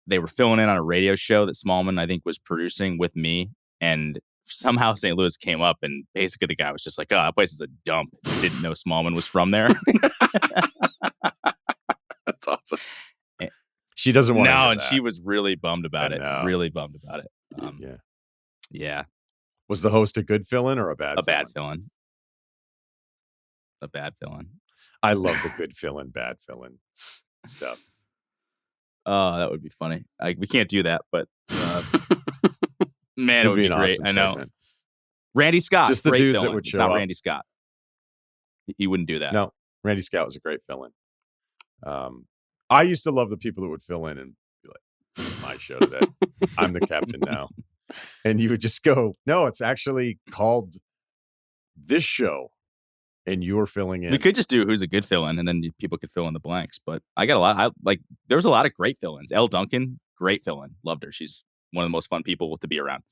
they were filling in on a radio show that Smallman, I think, was producing with me. And somehow St. Louis came up, and basically the guy was just like, oh, that place is a dump. Didn't know Smallman was from there. That's awesome. She doesn't want to hear and that. she was really bummed about it. Really bummed about it. Yeah. Was the host a good fill-in or a bad fill-in? Bad fill-in. A bad fill-in. I love the good fill-in, bad fill-in stuff. Oh, that would be funny. We can't do that, but man, it would be great. Awesome I know. segment. Randy Scott. Just the dudes fill-in. that would show it's not up. Randy Scott. He wouldn't do that. No, Randy Scott was a great fill-in. I used to love the people that would fill in and be like, this is my show today. I'm the captain now. And you would just go, no, it's actually called this show. And you're filling in. We could just do who's a good fill-in, and then people could fill in the blanks. But I got a lot. There was a lot of great fill-ins. Elle Duncan, great fill-in. Loved her. She's one of the most fun people to be around.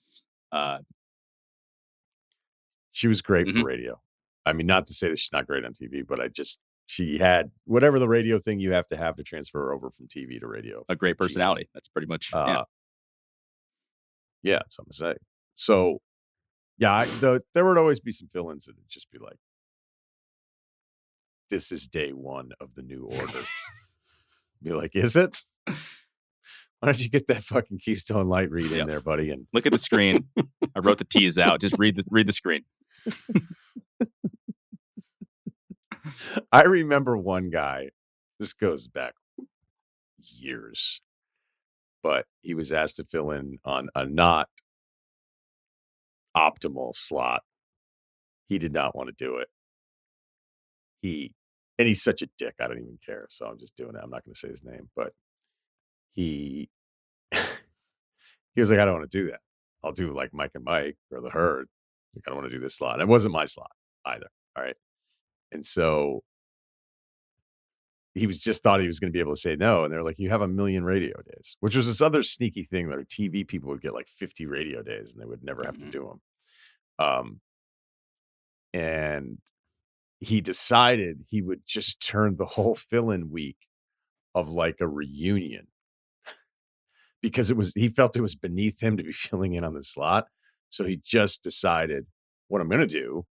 She was great for radio. I mean, not to say that she's not great on TV, but she had whatever the radio thing you have to transfer over from TV to radio. A great personality. That's pretty much. Yeah, it's something to say. So, yeah, there would always be some fill-ins that would just be like, this is day one of the new order. Be like, is it? Why don't you get that fucking Keystone Light read in there, buddy? And look at the screen. I wrote the T's out. Just read the screen. I remember one guy. This goes back years, but he was asked to fill in on a not optimal slot. He did not want to do it. And he's such a dick. I don't even care. So I'm just doing it. I'm not going to say his name, but he was like, I don't want to do that. I'll do like Mike and Mike or the Herd. Like, I don't want to do this slot. It wasn't my slot either. All right. And so he thought he was going to be able to say no. And they're like, you have 1 million radio days, which was this other sneaky thing that TV people would get like 50 radio days and they would never have to do them. And he decided he would just turn the whole fill-in week of like a reunion because he felt it was beneath him to be filling in on the slot. So he just decided what I'm going to do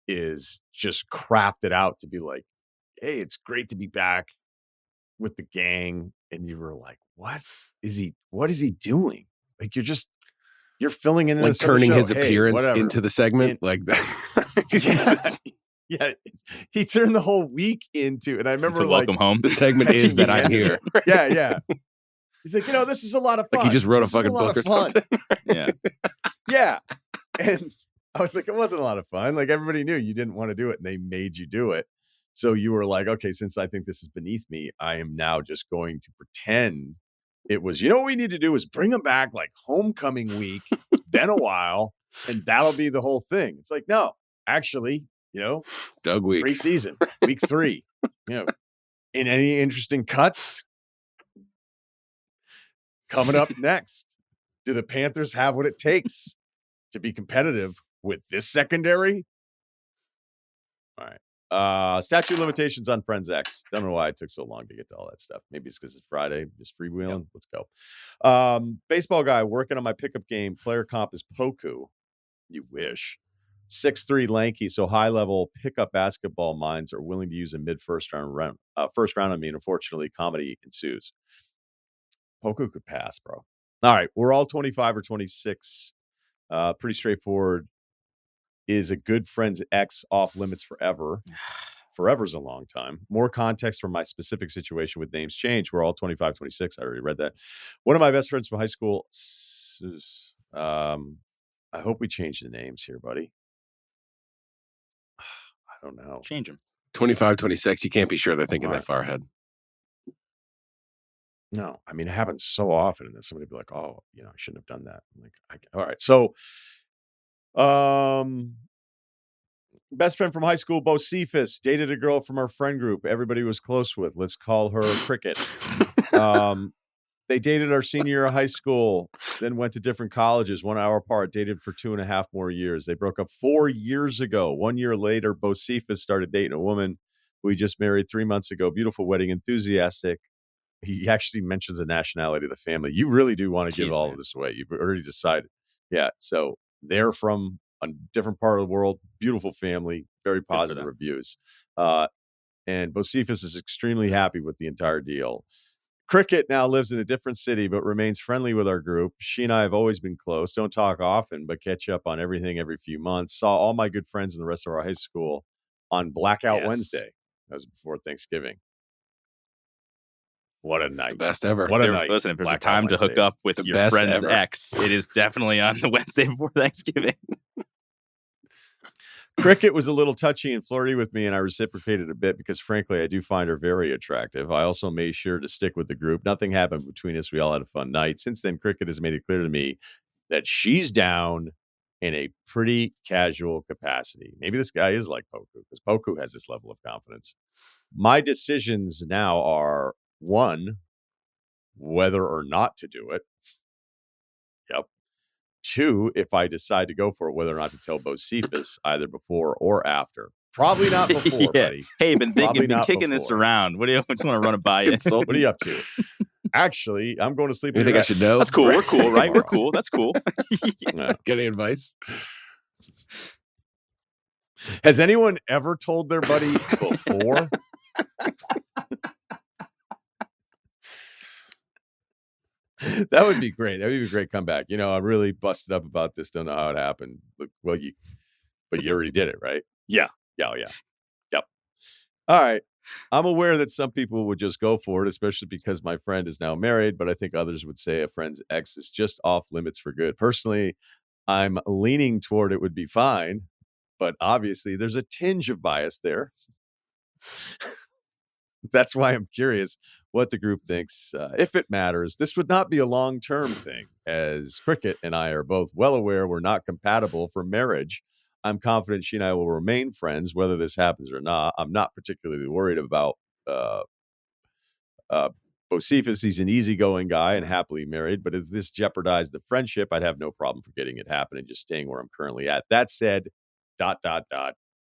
is just craft it out to be like, hey, it's great to be back with the gang. And you were like, what is he doing? Like, you're filling in like turning his show. appearance whatever. into the segment like that. Yeah, he turned the whole week into, and I remember To welcome home. The segment is that I'm here. Yeah. He's like, this is a lot of fun. Like he just wrote a This is fucking book or fun. something. Yeah. Yeah. And I was like, it wasn't a lot of fun. Like everybody knew you didn't want to do it and they made you do it. So you were like, okay, since I think this is beneath me, I am now just going to pretend it was, what we need to do is bring them back like homecoming week. It's been a while and that'll be the whole thing. It's like, no, actually, Doug week. Preseason, week 3, in any interesting cuts coming up next. Do the Panthers have what it takes to be competitive with this secondary? All right. Statute of limitations on Friends X. Don't know why it took so long to get to all that stuff. Maybe it's because it's Friday. Just freewheeling. Yep. Let's go. Baseball guy working on my pickup game. Player comp is Poku. You wish. 6'3" lanky, so high-level pickup basketball minds are willing to use a mid-first round. Unfortunately, comedy ensues. Poku could pass, bro. All right, we're all 25 or 26. Pretty straightforward. Is a good friend's ex off limits forever? Forever's a long time. More context from my specific situation with names change. We're all 25, 26. I already read that. One of my best friends from high school. I hope we change the names here, buddy. I don't know. Change them. 25, 26. You can't be sure they're thinking that far ahead. No, I mean, it happens so often, and then somebody be like, "Oh, I shouldn't have done that." I'm like, all right. So, best friend from high school, Bo Cephas, dated a girl from our friend group. Everybody was close with. Let's call her Cricket. They dated our senior year of high school, then went to different colleges, 1 hour apart, dated for 2.5 more years. They broke up 4 years ago. 1 year later, Bo Cephas started dating a woman who he just married 3 months ago. Beautiful wedding, enthusiastic. He actually mentions the nationality of the family. You really do want to give all of this away. You've already decided. Yeah. So they're from a different part of the world. Beautiful family. Very positive reviews. And Bo Cephas is extremely happy with the entire deal. Cricket now lives in a different city, but remains friendly with our group. She and I have always been close. Don't talk often, but catch up on everything every few months. Saw all my good friends in the rest of our high school on Blackout Wednesday. That was before Thanksgiving. What a night. The best ever. What a night. Listen, if there's a time to hook up with your friend's ex, it is definitely on the Wednesday before Thanksgiving. Cricket was a little touchy and flirty with me, and I reciprocated a bit because, frankly, I do find her very attractive. I also made sure to stick with the group. Nothing happened between us. We all had a fun night. Since then, Cricket has made it clear to me that she's down in a pretty casual capacity. Maybe this guy is like Poku, because Poku has this level of confidence. My decisions now are, 1, whether or not to do it. Yep. 2, if I decide to go for it, whether or not to tell Bo Cephas either before or after. Probably not before, buddy. Hey, been kicking this around. What do you just want to run it by you? What are you up to? Actually, I'm going to sleep. You think I should know? That's cool. We're cool, right? We're cool. That's cool. Yeah. Get any advice? Has anyone ever told their buddy before? That would be great. That would be a great comeback. I'm really busted up about this. Don't know how it happened. But you already did it, right? Yeah. Yep. All right. I'm aware that some people would just go for it, especially because my friend is now married. But I think others would say a friend's ex is just off limits for good. Personally, I'm leaning toward it would be fine. But obviously, there's a tinge of bias there. That's why I'm curious what the group thinks. If it matters, this would not be a long-term thing, as Cricket and I are both well aware we're not compatible for marriage. I'm confident she and I will remain friends, whether this happens or not. I'm not particularly worried about Bo Cephas. He's an easygoing guy and happily married, but if this jeopardized the friendship, I'd have no problem forgetting it happened and just staying where I'm currently at. That said, ...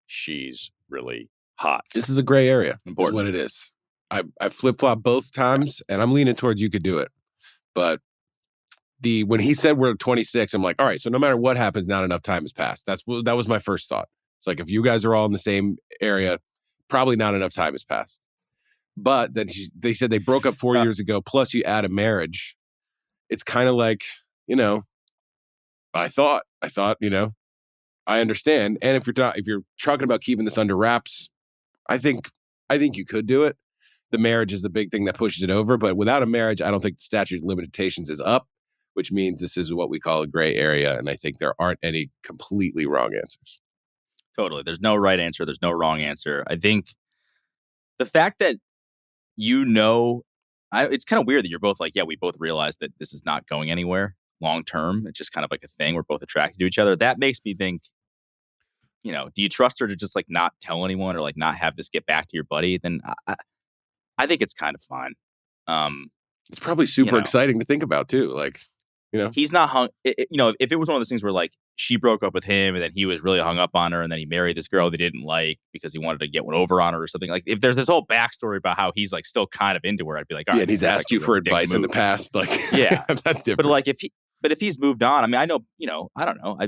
she's really hot. This is a gray area. Important. Is what it is. I flip-flop both times, and I'm leaning towards you could do it. But when he said we're 26, I'm like, all right, so no matter what happens, not enough time has passed. That was my first thought. It's like, if you guys are all in the same area, probably not enough time has passed. But then they said they broke up 4 years ago, plus you add a marriage. It's kind of like, I thought, I understand. And if you're talking about keeping this under wraps, I think you could do it. The marriage is the big thing that pushes it over. But without a marriage, I don't think the statute of limitations is up, which means this is what we call a gray area. And I think there aren't any completely wrong answers. Totally. There's no right answer. There's no wrong answer. I think the fact that it's kind of weird that you're both like, yeah, we both realize that this is not going anywhere long term. It's just kind of like a thing. We're both attracted to each other. That makes me think, do you trust her to just like not tell anyone or like not have this get back to your buddy? Then I think it's kind of fine. It's probably super exciting to think about too. Like, he's not hung. If it was one of those things where like she broke up with him and then he was really hung up on her and then he married this girl they didn't like because he wanted to get one over on her or something, like if there's this whole backstory about how he's like still kind of into her, I'd be like, all right, and he's asked you for advice in the past, like, yeah, that's different. But like if he's moved on, I mean, I know, I don't know,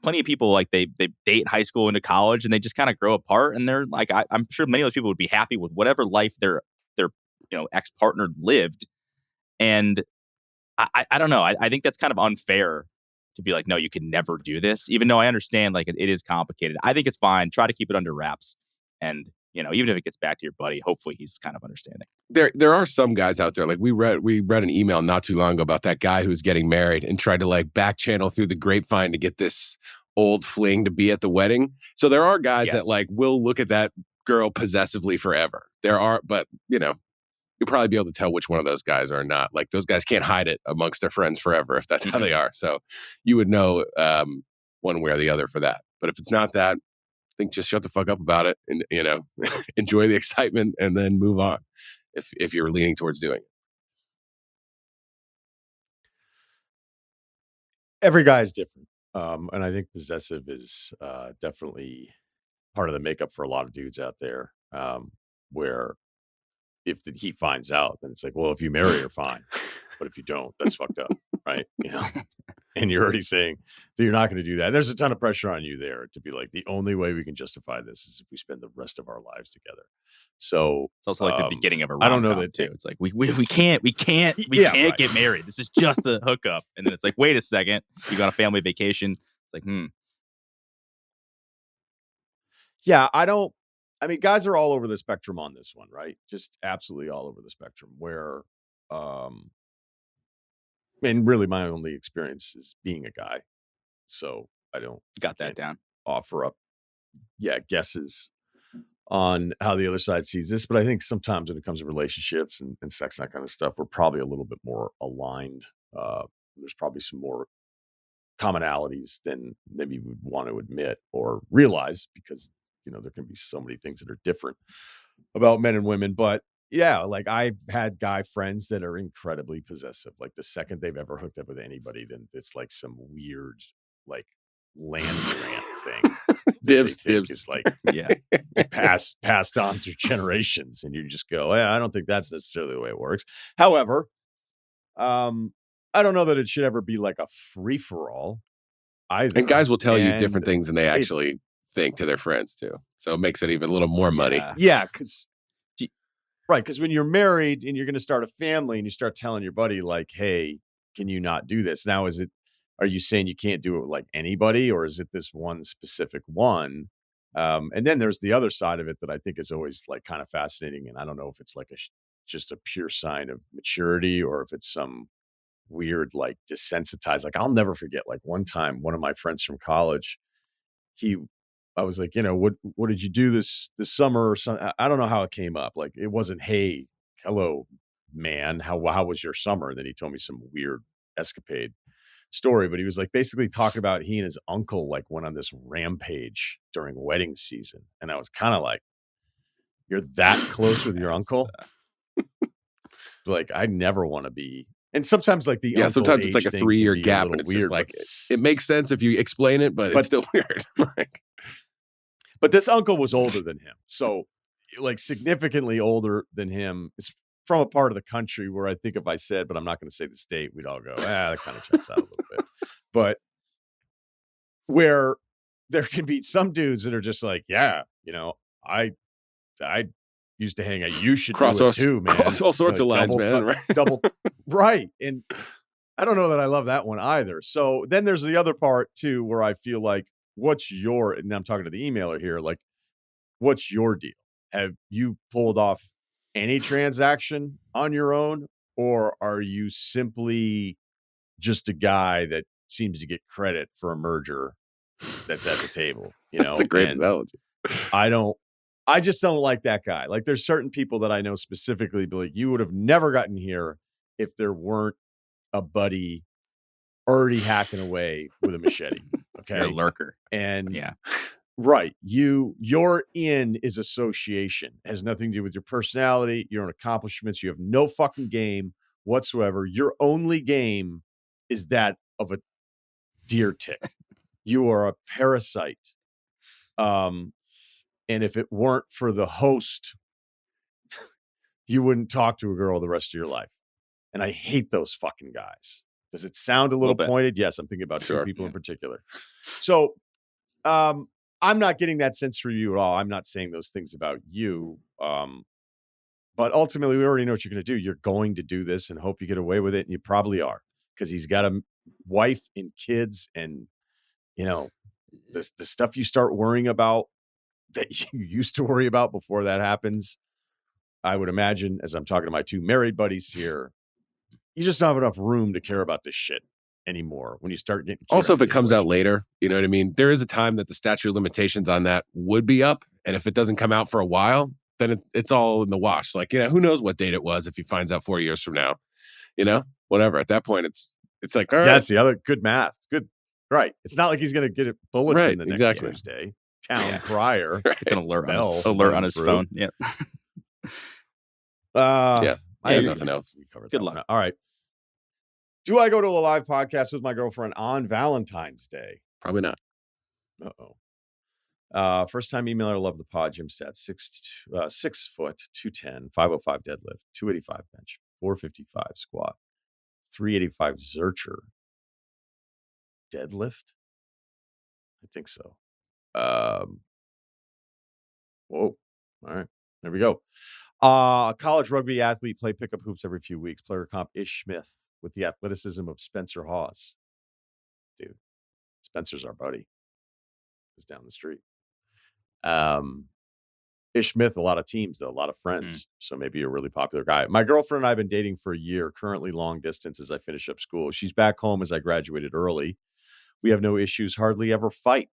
plenty of people like they date high school into college and they just kind of grow apart and they're like, I'm sure many of those people would be happy with whatever life their ex-partner lived. And I don't know. I think that's kind of unfair to be like, no, you can never do this, even though I understand like it is complicated. I think it's fine. Try to keep it under wraps. And, even if it gets back to your buddy, hopefully he's kind of understanding. There are some guys out there, like we read an email not too long ago about that guy who's getting married and tried to like back channel through the grapevine to get this old fling to be at the wedding. So there are guys that like will look at that girl possessively forever. There are, but you'll probably be able to tell which one of those guys are not. Like those guys can't hide it amongst their friends forever if that's how they are. So you would know one way or the other for that. But if it's not that, I think just shut the fuck up about it and, enjoy the excitement and then move on if you're leaning towards doing it. Every guy is different. And I think possessive is definitely part of the makeup for a lot of dudes out there, where if he finds out, then it's like, well, if you marry her, fine. But if you don't, that's fucked up, right? And you're already saying that you're not going to do that. There's a ton of pressure on you there to be like, the only way we can justify this is if we spend the rest of our lives together. So it's also like the beginning of a rom-com, I don't know that too. It's like we can't get married. This is just a hookup. And then it's like, wait a second, you got a family vacation. It's like, Yeah, I mean, guys are all over the spectrum on this one, right? Just absolutely all over the spectrum where, and really my only experience is being a guy. So I got that down. Offer up, guesses on how the other side sees this. But I think sometimes when it comes to relationships and sex and that kind of stuff, we're probably a little bit more aligned. There's probably some more commonalities than maybe we would want to admit or realize because, there can be so many things that are different about men and women. But yeah, like I've had guy friends that are incredibly possessive. Like the second they've ever hooked up with anybody, then it's like some weird, like land grant thing. Dibs. Is like, passed on through generations. And you just go, I don't think that's necessarily the way it works. However, I don't know that it should ever be like a free for all either. And guys will tell you different things than they actually think to their friends too. So it makes it even a little more muddy. Yeah. Because when you're married and you're going to start a family and you start telling your buddy like, hey, can you not do this? Now, are you saying you can't do it with like anybody, or is it this one specific one? And then there's the other side of it that I think is always like kind of fascinating. And I don't know if it's like just a pure sign of maturity or if it's some weird, like desensitized. Like I'll never forget, like one time, one of my friends from college, I was like, what did you do this summer or something? I don't know how it came up. Like it wasn't, hey, hello, man, how was your summer? And then he told me some weird escapade story, but he was like basically talking about he and his uncle like went on this rampage during wedding season. And I was kind of like, you're that close with your uncle? Like I never want to be. And sometimes like sometimes it's like a 3-year gap and it's weird. Just like it makes sense if you explain it, but it's still weird. But this uncle was older than him. So like significantly older than him. It's from a part of the country where I think if I said, but I'm not going to say the state, we'd all go, that kind of checks out a little bit. But where there can be some dudes that are just like, I used to hang out. You should cross do it too, man. Cross all sorts of lines, man. Right. Double right. And I don't know that I love that one either. So then there's the other part too, where I feel like, and I'm talking to the emailer here, like, what's your deal? Have you pulled off any transaction on your own, or are you simply just a guy that seems to get credit for a merger that's at the table? That's a great analogy. I just don't like that guy. Like, there's certain people that I know specifically, be like, you would have never gotten here if there weren't a buddy already hacking away with a machete. Okay. You're a lurker. And yeah. Right. Your in is association. It has nothing to do with your personality, your own accomplishments. You have no fucking game whatsoever. Your only game is that of a deer tick. You are a parasite. And if it weren't for the host, you wouldn't talk to a girl the rest of your life. And I hate those fucking guys. Does it sound a little pointed? Yes, I'm thinking about two people in particular. So I'm not getting that sense for you at all. I'm not saying those things about you. But ultimately, we already know what you're going to do. You're going to do this and hope you get away with it. And you probably are, because he's got a wife and kids. And, the stuff you start worrying about that you used to worry about before that happens, I would imagine, as I'm talking to my two married buddies here, you just don't have enough room to care about this shit anymore when you start getting. Also, if it comes out later, you know what I mean? There is a time that the statute of limitations on that would be up. And if it doesn't come out for a while, then it's all in the wash. Like, who knows what date it was if he finds out 4 years from now, whatever. At that point, it's like, all right. That's the other good math. Good. Right. It's not like he's going to get a bulletin the next Tuesday. Town crier. It's an alert on his phone. Yeah. I have nothing else. We covered Good luck. All right. Do I go to a live podcast with my girlfriend on Valentine's Day? Probably not. First time emailer, love the pod. Jim Stats, 6 foot, 210, 505 deadlift, 285 bench, 455 squat, 385 Zercher. Deadlift? I think so. Whoa. All right. There we go. College rugby athlete, play pickup hoops every few weeks. Player comp Ish Smith with the athleticism of Spencer Hawes. Dude, Spencer's our buddy. He's down the street. Ish Smith, a lot of teams, though, a lot of friends. So maybe a really popular guy. My girlfriend and I have been dating for a year, currently long distance as I finish up school. She's back home as I graduated early. We have no issues, hardly ever fight.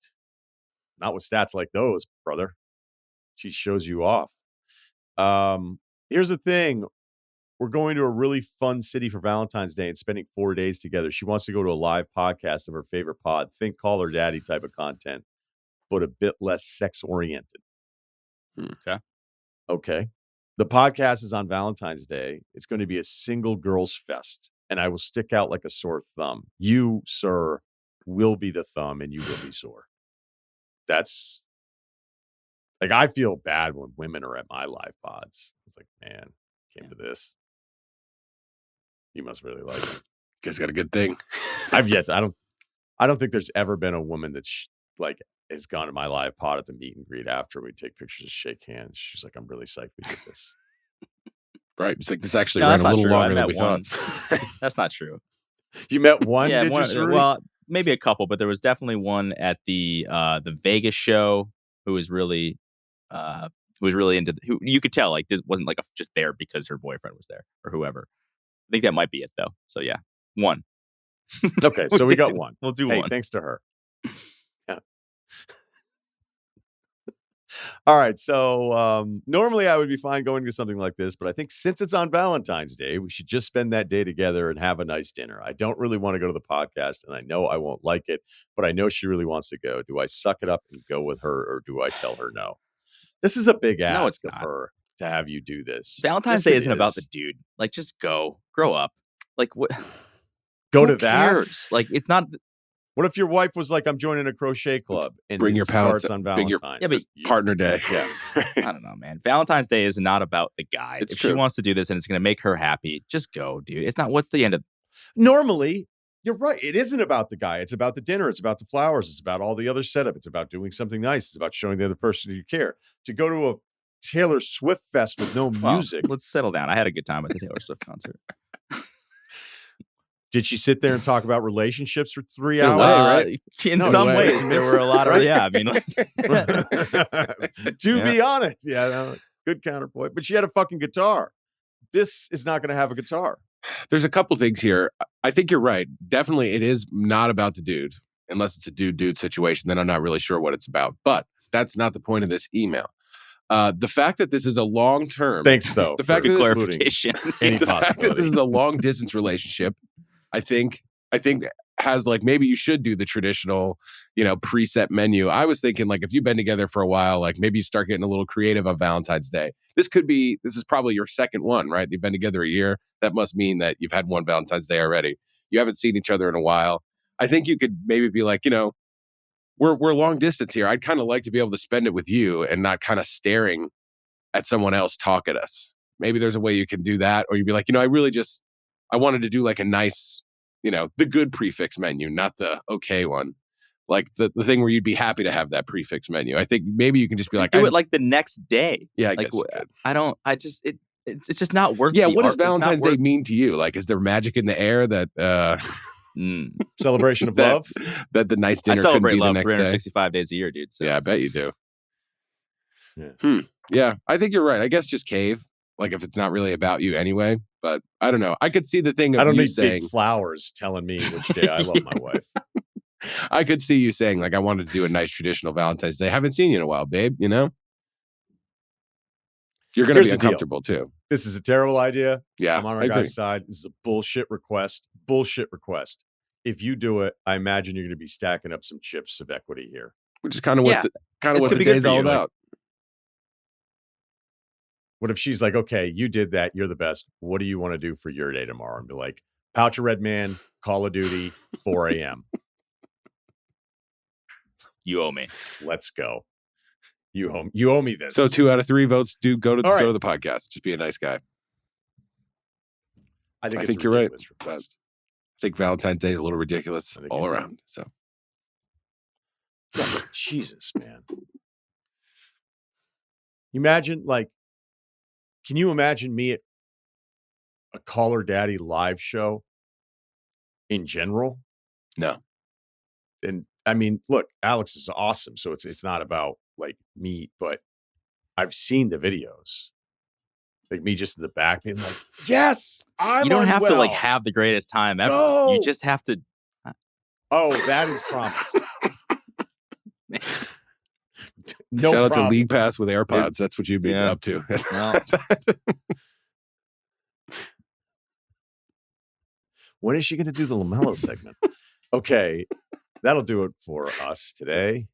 Not with stats like those, brother. She shows you off. Here's the thing. We're going to a really fun city for Valentine's Day and spending 4 days together. She wants to go to a live podcast of her favorite pod. Think Call Her Daddy type of content, but a bit less sex-oriented. Okay. The podcast is on Valentine's Day. It's going to be a single girls fest, and I will stick out like a sore thumb. You, sir, will be the thumb, and you will be sore. That's like, I feel bad when women are at my live pods. It's like, man, came to this. You must really like it. You guys got a good thing. I don't think there's ever been a woman that has gone to my live pod at the meet and greet after we take pictures, shake hands. She's like, I'm really psyched we did this. Right. It's like, this actually ran a little longer than we thought. That's not true. You met one? Yeah, did you, well, maybe a couple, but there was definitely one at the Vegas show who was really into who you could tell, like, this wasn't like just there because her boyfriend was there or whoever. I think that might be it though. So yeah, one. Okay, so we got one. We'll do one. Hey, thanks to her. Yeah. All right. So normally I would be fine going to something like this, but I think since it's on Valentine's Day, we should just spend that day together and have a nice dinner. I don't really want to go to the podcast, and I know I won't like it, but I know she really wants to go. Do I suck it up and go with her, or do I tell her no? This is a big ask of her to have you do this. Valentine's Day isn't about the dude. Like, just go. Grow up. Like, what? Go to that? Cares? Like, it's not. What if your wife was like, I'm joining a crochet club, and bring your pals on Valentine's? Yeah, but partner day. Yeah. I don't know, man. Valentine's Day is not about the guy. It's if true. she wants to do this and it's going to make her happy, just go, dude. It's not. What's the end of? Normally, you're right. It isn't about the guy. It's about the dinner. It's about the flowers. It's about all the other setup. It's about doing something nice. It's about showing the other person you care. To go to a Taylor Swift fest with no music. Let's settle down. I had a good time at the Taylor Swift concert. Did she sit there and talk about relationships for 3 hours? Right? In some ways, there were a lot of I mean, like, to be honest, good counterpoint. But she had a fucking guitar. This is not going to have a guitar. There's a couple things here. I think you're right. Definitely, it is not about the dude, unless it's a dude situation. Then I'm not really sure what it's about. But that's not the point of this email. The fact that this is a long term. Thanks, though. The fact good clarification. The fact that this is a long distance relationship, I think has like, maybe you should do the traditional, preset menu. I was thinking, like, if you've been together for a while, like maybe you start getting a little creative on Valentine's Day. This is probably your second one, right? You've been together a year. That must mean that you've had one Valentine's Day already. You haven't seen each other in a while. I think you could maybe be like, we're long distance here. I'd kind of like to be able to spend it with you and not kind of staring at someone else talk at us. Maybe there's a way you can do that. Or you'd be like, I wanted to do like a nice, the good prefix menu, not the okay one. Like the thing where you'd be happy to have that prefix menu. I think maybe you can just be like, do it like the next day. Yeah, I like, guess it's just not worth. Yeah, what does Valentine's Day mean to you? Like, is there magic in the air that celebration of love? That the nice dinner I celebrate couldn't be love the next 365 days a year, dude. So. Yeah, I bet you do. Yeah. Yeah, I think you're right. I guess just cave. Like, if it's not really about you anyway. But I don't know. I could see the thing of I don't you need saying big flowers telling me which day I love my wife. I could see you saying, like, I wanted to do a nice traditional Valentine's Day. Haven't seen you in a while, babe. You're going to be uncomfortable too. This is a terrible idea. Yeah, I'm on my guy's side. This is a bullshit request. If you do it, I imagine you're going to be stacking up some chips of equity here. Which is kind of what the day's all about. What if she's like, okay, you did that. You're the best. What do you want to do for your day tomorrow? And be like, Pouch of Red Man, Call of Duty, 4 a.m. You owe me. Let's go. You owe me this. So 2 out of 3 votes do go to the podcast. Just be a nice guy. I think you're right. I think Valentine's Day is a little ridiculous all around. Right. So, yeah, Jesus, man. Imagine, like, can you imagine me at a Call Her Daddy live show in general? No. And I mean, look, Alex is awesome. So it's not about like me, but I've seen the videos. Like me just in the back being like, yes, you don't have to like have the greatest time ever. No. You just have to. Oh, that is promised. No Shout out to League Pass with AirPods. That's what you'd be up to. Well. When is she going to do the LaMelo segment? Okay, that'll do it for us today.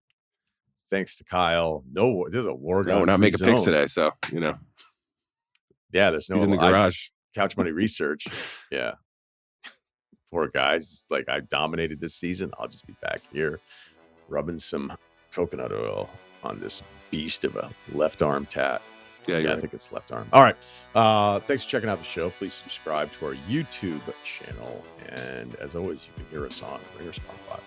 Thanks to Kyle. No, there's a Wargon. No, we're not making picks today, so Yeah, there's no. He's in the garage. Couch Money Research. Yeah. Poor guys. Like, I dominated this season. I'll just be back here rubbing some coconut oil on this beast of a left arm tat. Yeah, I think it's left arm. All right. Thanks for checking out the show. Please subscribe to our YouTube channel. And as always, you can hear us on Ringer Spotify.